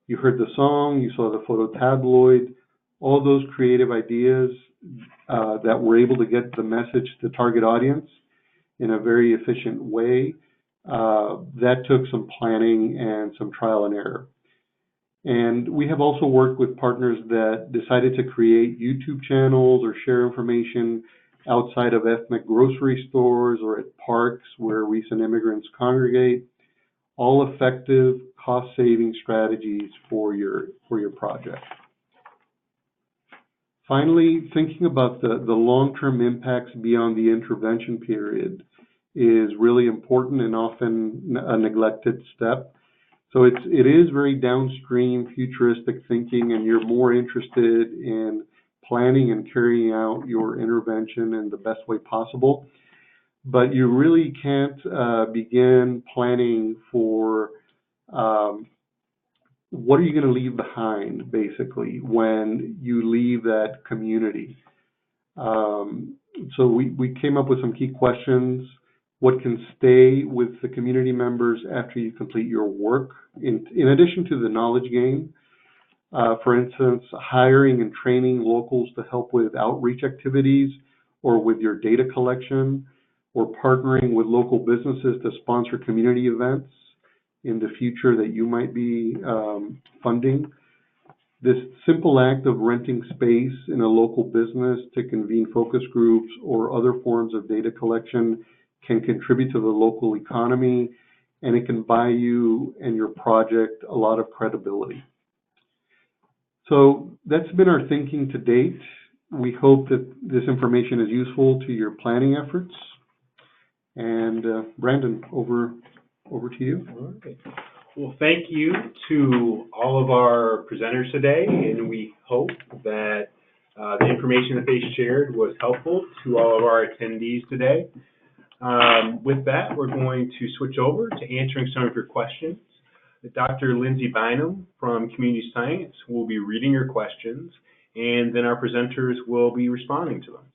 You heard the song, you saw the photo tabloid, all those creative ideas that were able to get the message to the target audience in a very efficient way. That took some planning and some trial and error. And we have also worked with partners that decided to create YouTube channels or share information outside of ethnic grocery stores or at parks where recent immigrants congregate. All effective cost-saving strategies for your project. Finally, thinking about the long-term impacts beyond the intervention period is really important and often a neglected step. So it is very downstream, futuristic thinking, and you're more interested in planning and carrying out your intervention in the best way possible. But you really can't begin planning for what are you going to leave behind, basically, when you leave that community. So we came up with some key questions. What can stay with the community members after you complete your work, in addition to the knowledge gain? For instance, hiring and training locals to help with outreach activities or with your data collection, or partnering with local businesses to sponsor community events in the future that you might be funding. This simple act of renting space in a local business to convene focus groups or other forms of data collection can contribute to the local economy, and it can buy you and your project a lot of credibility. So that's been our thinking to date. We hope that this information is useful to your planning efforts. And Brandon, over to you. All right. Well, thank you to all of our presenters today, and we hope that the information that they shared was helpful to all of our attendees today. With that, we're going to switch over to answering some of your questions. Dr. Lindsay Bynum from Community Science will be reading your questions, and then our presenters will be responding to them.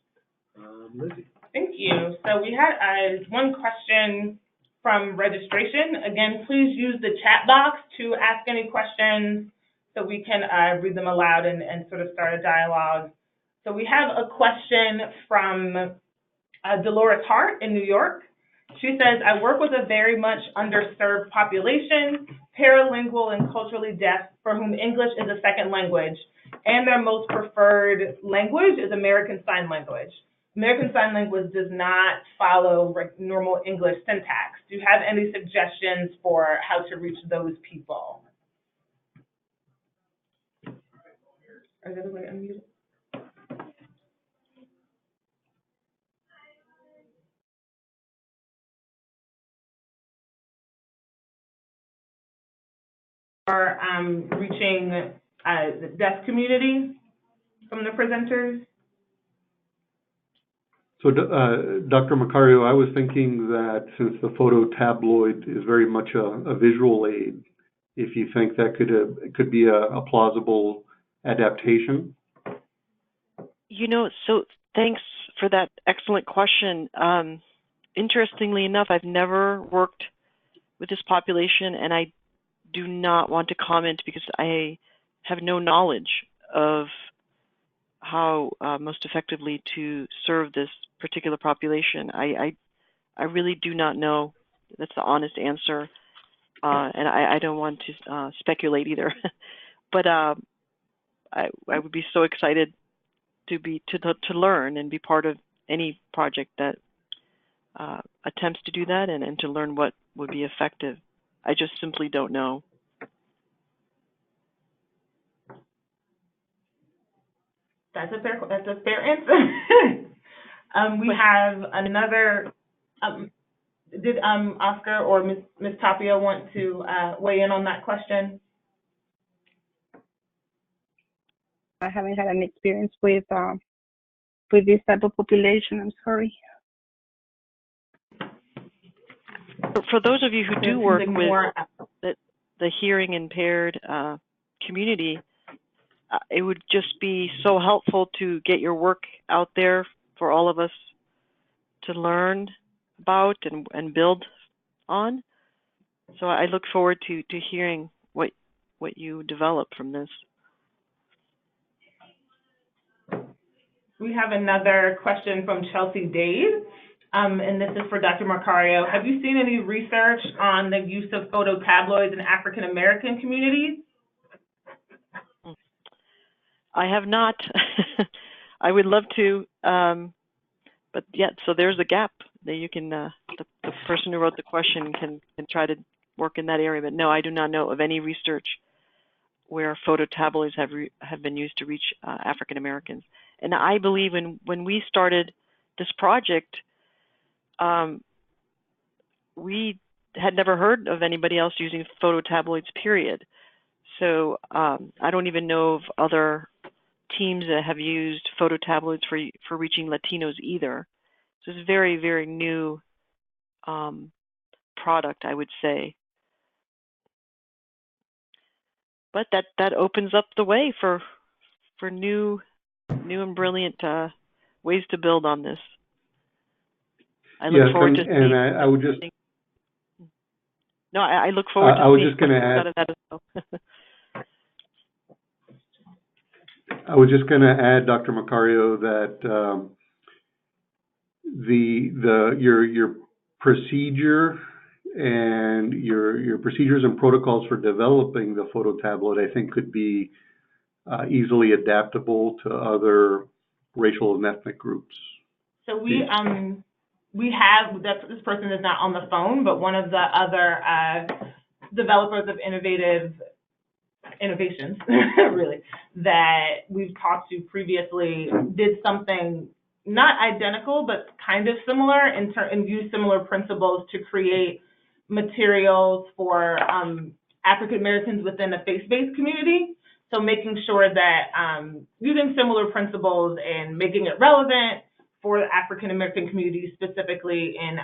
Lindsay. Thank you. So we had one question from registration. Again, please use the chat box to ask any questions so we can read them aloud and sort of start a dialogue. So we have a question from Dolores Hart in New York. She says, I work with a very much underserved population, paralingual and culturally deaf, for whom English is a second language, and their most preferred language is American Sign Language. American Sign Language does not follow normal English syntax. Do you have any suggestions for how to reach those people? Is everybody unmuted? Or reaching the deaf community from the presenters? So, Dr. Macario, I was thinking that since the photo tabloid is very much a visual aid, if you think that could be a plausible adaptation. You know, so thanks for that excellent question. Interestingly enough, I've never worked with this population, and I do not want to comment because I have no knowledge of how most effectively to serve this particular population. I really do not know. That's the honest answer, and I don't want to speculate either. But I would be so excited to learn and be part of any project that attempts to do that and to learn what would be effective. I just simply don't know. That's a fair answer. We have another. Did Oscar or Ms. Tapia want to weigh in on that question? I haven't had any experience with this type of population. I'm sorry. For those of you who do work with the hearing impaired community, it would just be so helpful to get your work out there for all of us to learn about and build on. So I look forward to hearing what you develop from this. We have another question from Chelsea Dade, and this is for Dr. Macario. Have you seen any research on the use of photo tabloids in African American communities? I have not. I would love to, but yeah. So there's a gap that you can. The person who wrote the question can try to work in that area. But no, I do not know of any research where photo tabloids have been used to reach African Americans. And I believe when we started this project, we had never heard of anybody else using photo tabloids, period. So I don't even know of other teams that have used photo tabloids for reaching Latinos either. So it's a very, very new product, I would say. But that opens up the way for new and brilliant ways to build on this. I look forward to seeing. And I would just. No, I look forward to seeing. I was just going to add. That as well. I was just going to add, Dr. Macario, that your procedure and your procedures and protocols for developing the photo tabloid, I think, could be easily adaptable to other racial and ethnic groups. So we this person is not on the phone, but one of the other developers of innovations, really, that we've talked to previously did something not identical, but kind of similar and used similar principles to create materials for African Americans within a faith-based community. So making sure that using similar principles and making it relevant for the African American community, specifically in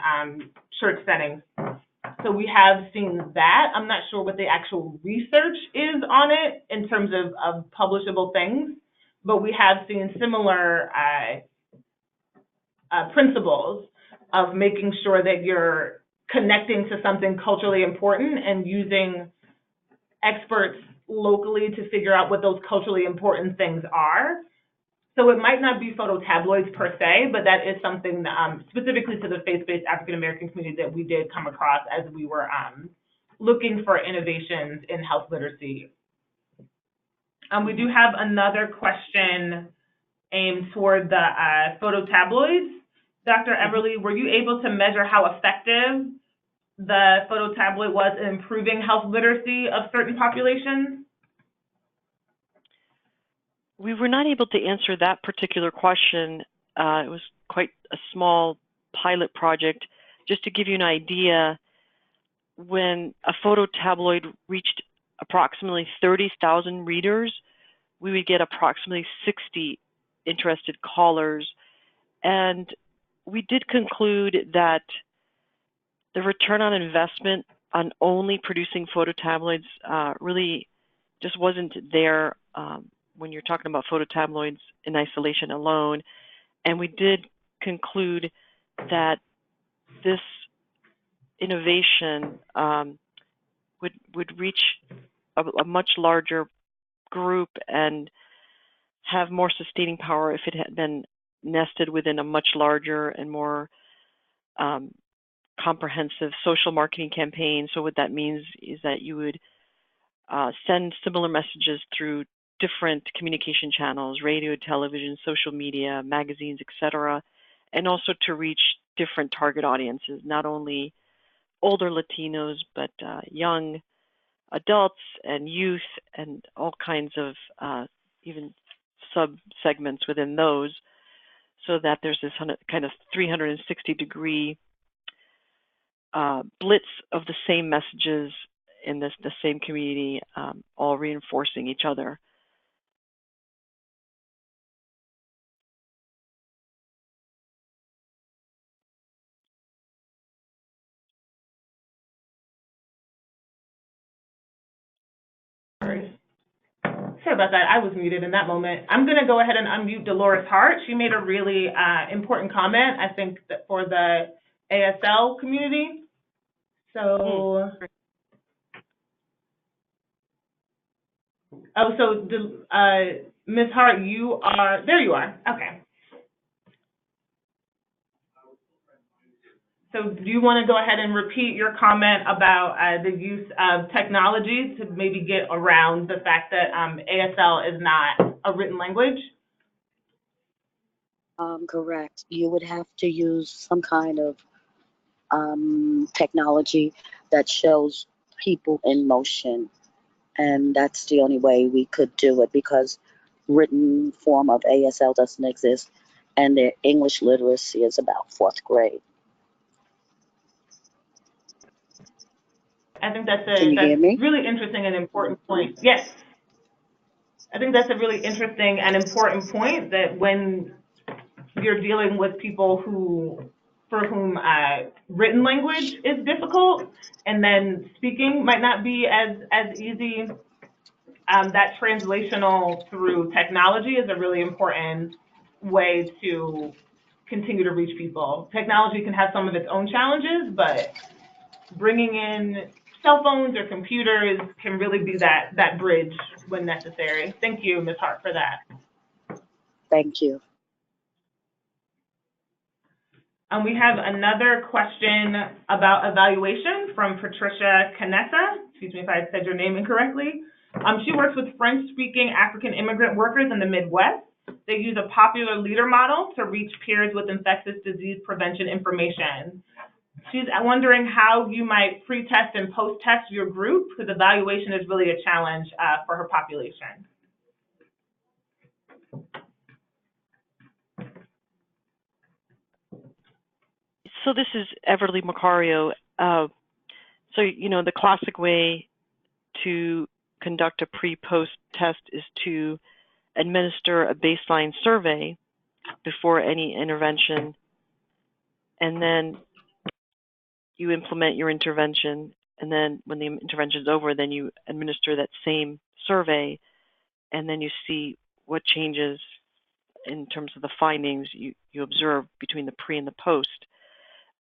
church settings. So we have seen that. I'm not sure what the actual research is on it in terms of publishable things, but we have seen similar principles of making sure that you're connecting to something culturally important and using experts locally to figure out what those culturally important things are. So it might not be photo tabloids per se, but that is something specifically to the faith-based African American community that we did come across as we were looking for innovations in health literacy. We do have another question aimed toward the photo tabloids. Dr. Everly, were you able to measure how effective the photo tabloid was in improving health literacy of certain populations? We were not able to answer that particular question. It was quite a small pilot project. Just to give you an idea, when a photo tabloid reached approximately 30,000 readers, we would get approximately 60 interested callers. And we did conclude that the return on investment on only producing photo tabloids really just wasn't there when you're talking about photo tabloids in isolation alone. And we did conclude that this innovation would reach a much larger group and have more sustaining power if it had been nested within a much larger and more comprehensive social marketing campaign. So what that means is that you would send similar messages through different communication channels, radio, television, social media, magazines, etc., and also to reach different target audiences, not only older Latinos, but young adults and youth and all kinds of even sub-segments within those, so that there's this kind of 360-degree blitz of the same messages in the same community, all reinforcing each other. Sorry about that. I was muted in that moment. I'm going to go ahead and unmute Dolores Hart. She made a really important comment, I think, that for the ASL community. So, Ms. Hart, you are, there you are. Okay. So do you want to go ahead and repeat your comment about the use of technology to maybe get around the fact that ASL is not a written language? Correct. You would have to use some kind of technology that shows people in motion. And that's the only way we could do it, because written form of ASL doesn't exist, and their English literacy is about 4th grade. I think that's a really interesting and important point. Yes. I think that's a really interesting and important point, that when you're dealing with people for whom written language is difficult, and then speaking might not be as easy, that translational through technology is a really important way to continue to reach people. Technology can have some of its own challenges, but bringing in cell phones or computers can really be that bridge when necessary. Thank you, Ms. Hart, for that. Thank you. We have another question about evaluation from Patricia Canessa. Excuse me if I said your name incorrectly. She works with French-speaking African immigrant workers in the Midwest. They use a popular leader model to reach peers with infectious disease prevention information. She's wondering how you might pre-test and post-test your group, because evaluation is really a challenge for her population. So this is Everly Macario. So, the classic way to conduct a pre-post test is to administer a baseline survey before any intervention, and then you implement your intervention, and then when the intervention is over, then you administer that same survey, and then you see what changes in terms of the findings you observe between the pre and the post.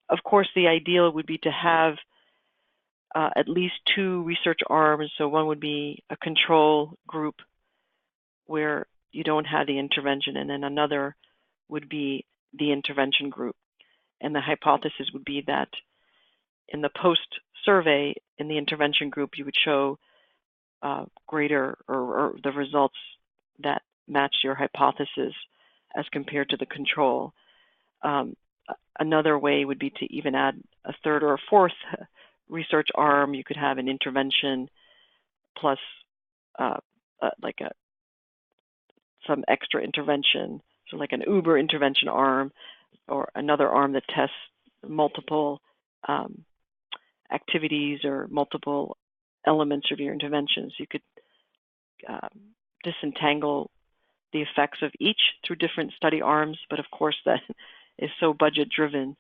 Of course, the ideal would be to have at least 2 research arms. So one would be a control group where you don't have the intervention, and then another would be the intervention group. And the hypothesis would be that in the post-survey, in the intervention group, you would show greater or the results that match your hypothesis as compared to the control. Another way would be to even add a 3rd or a 4th research arm. You could have an intervention plus some extra intervention, so like an Uber intervention arm, or another arm that tests multiple activities or multiple elements of your interventions. You could disentangle the effects of each through different study arms, but of course that is so budget driven.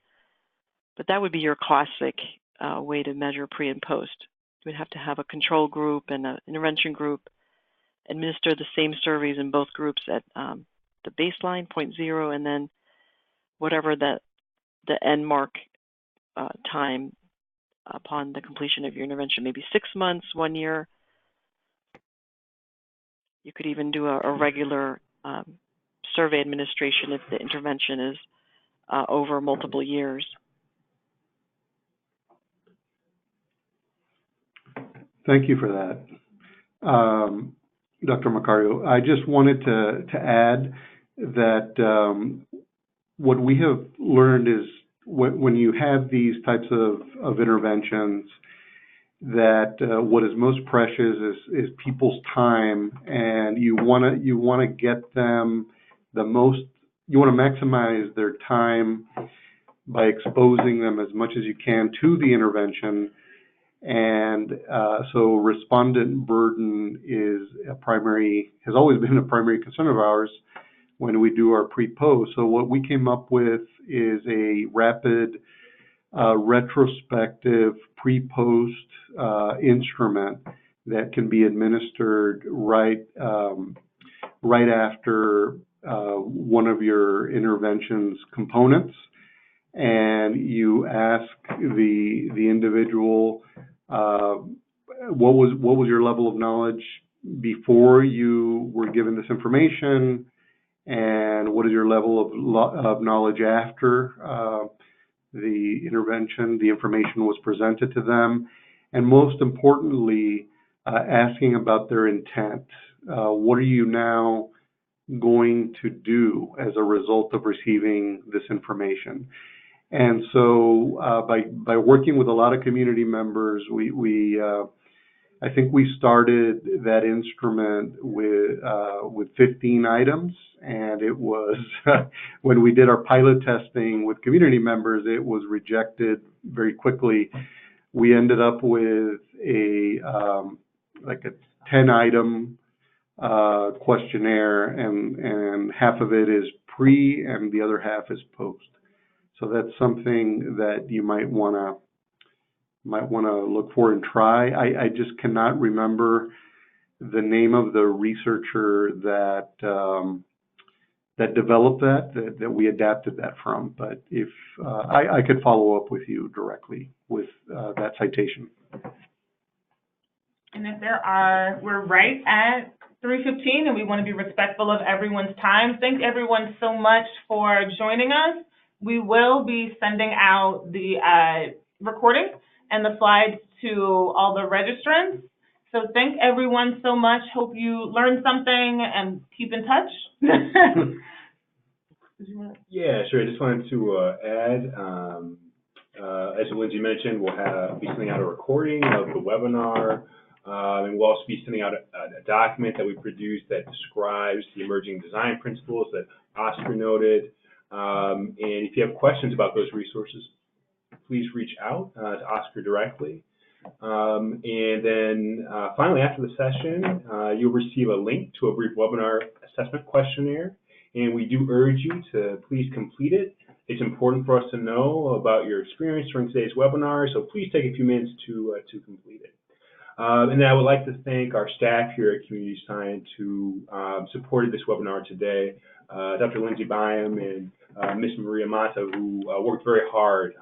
But that would be your classic way to measure pre and post. You would have to have a control group and an intervention group, administer the same surveys in both groups at the baseline, 0.0, and then whatever the end mark time upon the completion of your intervention, maybe 6 months, 1 year. You could even do a regular survey administration if the intervention is over multiple years. Thank you for that, Dr. Macario. I just wanted to add that what we have learned is when you have these types of interventions, that what is most precious is people's time, and you want to get them the most. You want to maximize their time by exposing them as much as you can to the intervention. And so respondent burden has always been a primary concern of ours when we do our pre-post. So what we came up with is a rapid retrospective pre-post instrument that can be administered right after one of your intervention's components, and you ask the individual what was your level of knowledge before you were given this information, and what is your level of knowledge after the intervention, the information was presented to them, and most importantly, asking about their intent. What are you now going to do as a result of receiving this information? And so by working with a lot of community members, I think we started that instrument with 15 items, and it was when we did our pilot testing with community members, it was rejected very quickly. We ended up with a 10-item questionnaire, and half of it is pre, and the other half is post. So that's something that you might want to look for and try. I just cannot remember the name of the researcher that developed that we adapted that from. But if I could follow up with you directly with that citation. And if we're right at 3:15, and we want to be respectful of everyone's time. Thank everyone so much for joining us. We will be sending out the recording and the slides to all the registrants. So thank everyone so much. Hope you learned something and keep in touch. Yeah, sure. I just wanted to add, as Lindsay mentioned, we'll be sending out a recording of the webinar, and we'll also be sending out a document that we produced that describes the emerging design principles that Oscar noted. And if you have questions about those resources, please reach out to Oscar directly. And then finally, after the session, you'll receive a link to a brief webinar assessment questionnaire, and we do urge you to please complete it. It's important for us to know about your experience during today's webinar, so please take a few minutes to complete it. And then I would like to thank our staff here at Community Science who supported this webinar today, Dr. Lindsay Byam and Ms. Maria Mata, who worked very hard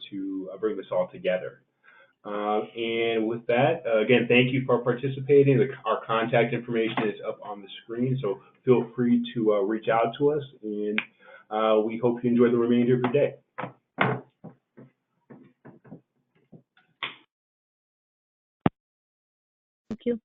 to bring this all together. And with that, again, thank you for participating. Our contact information is up on the screen, so feel free to reach out to us, and we hope you enjoy the remainder of your day. Thank you.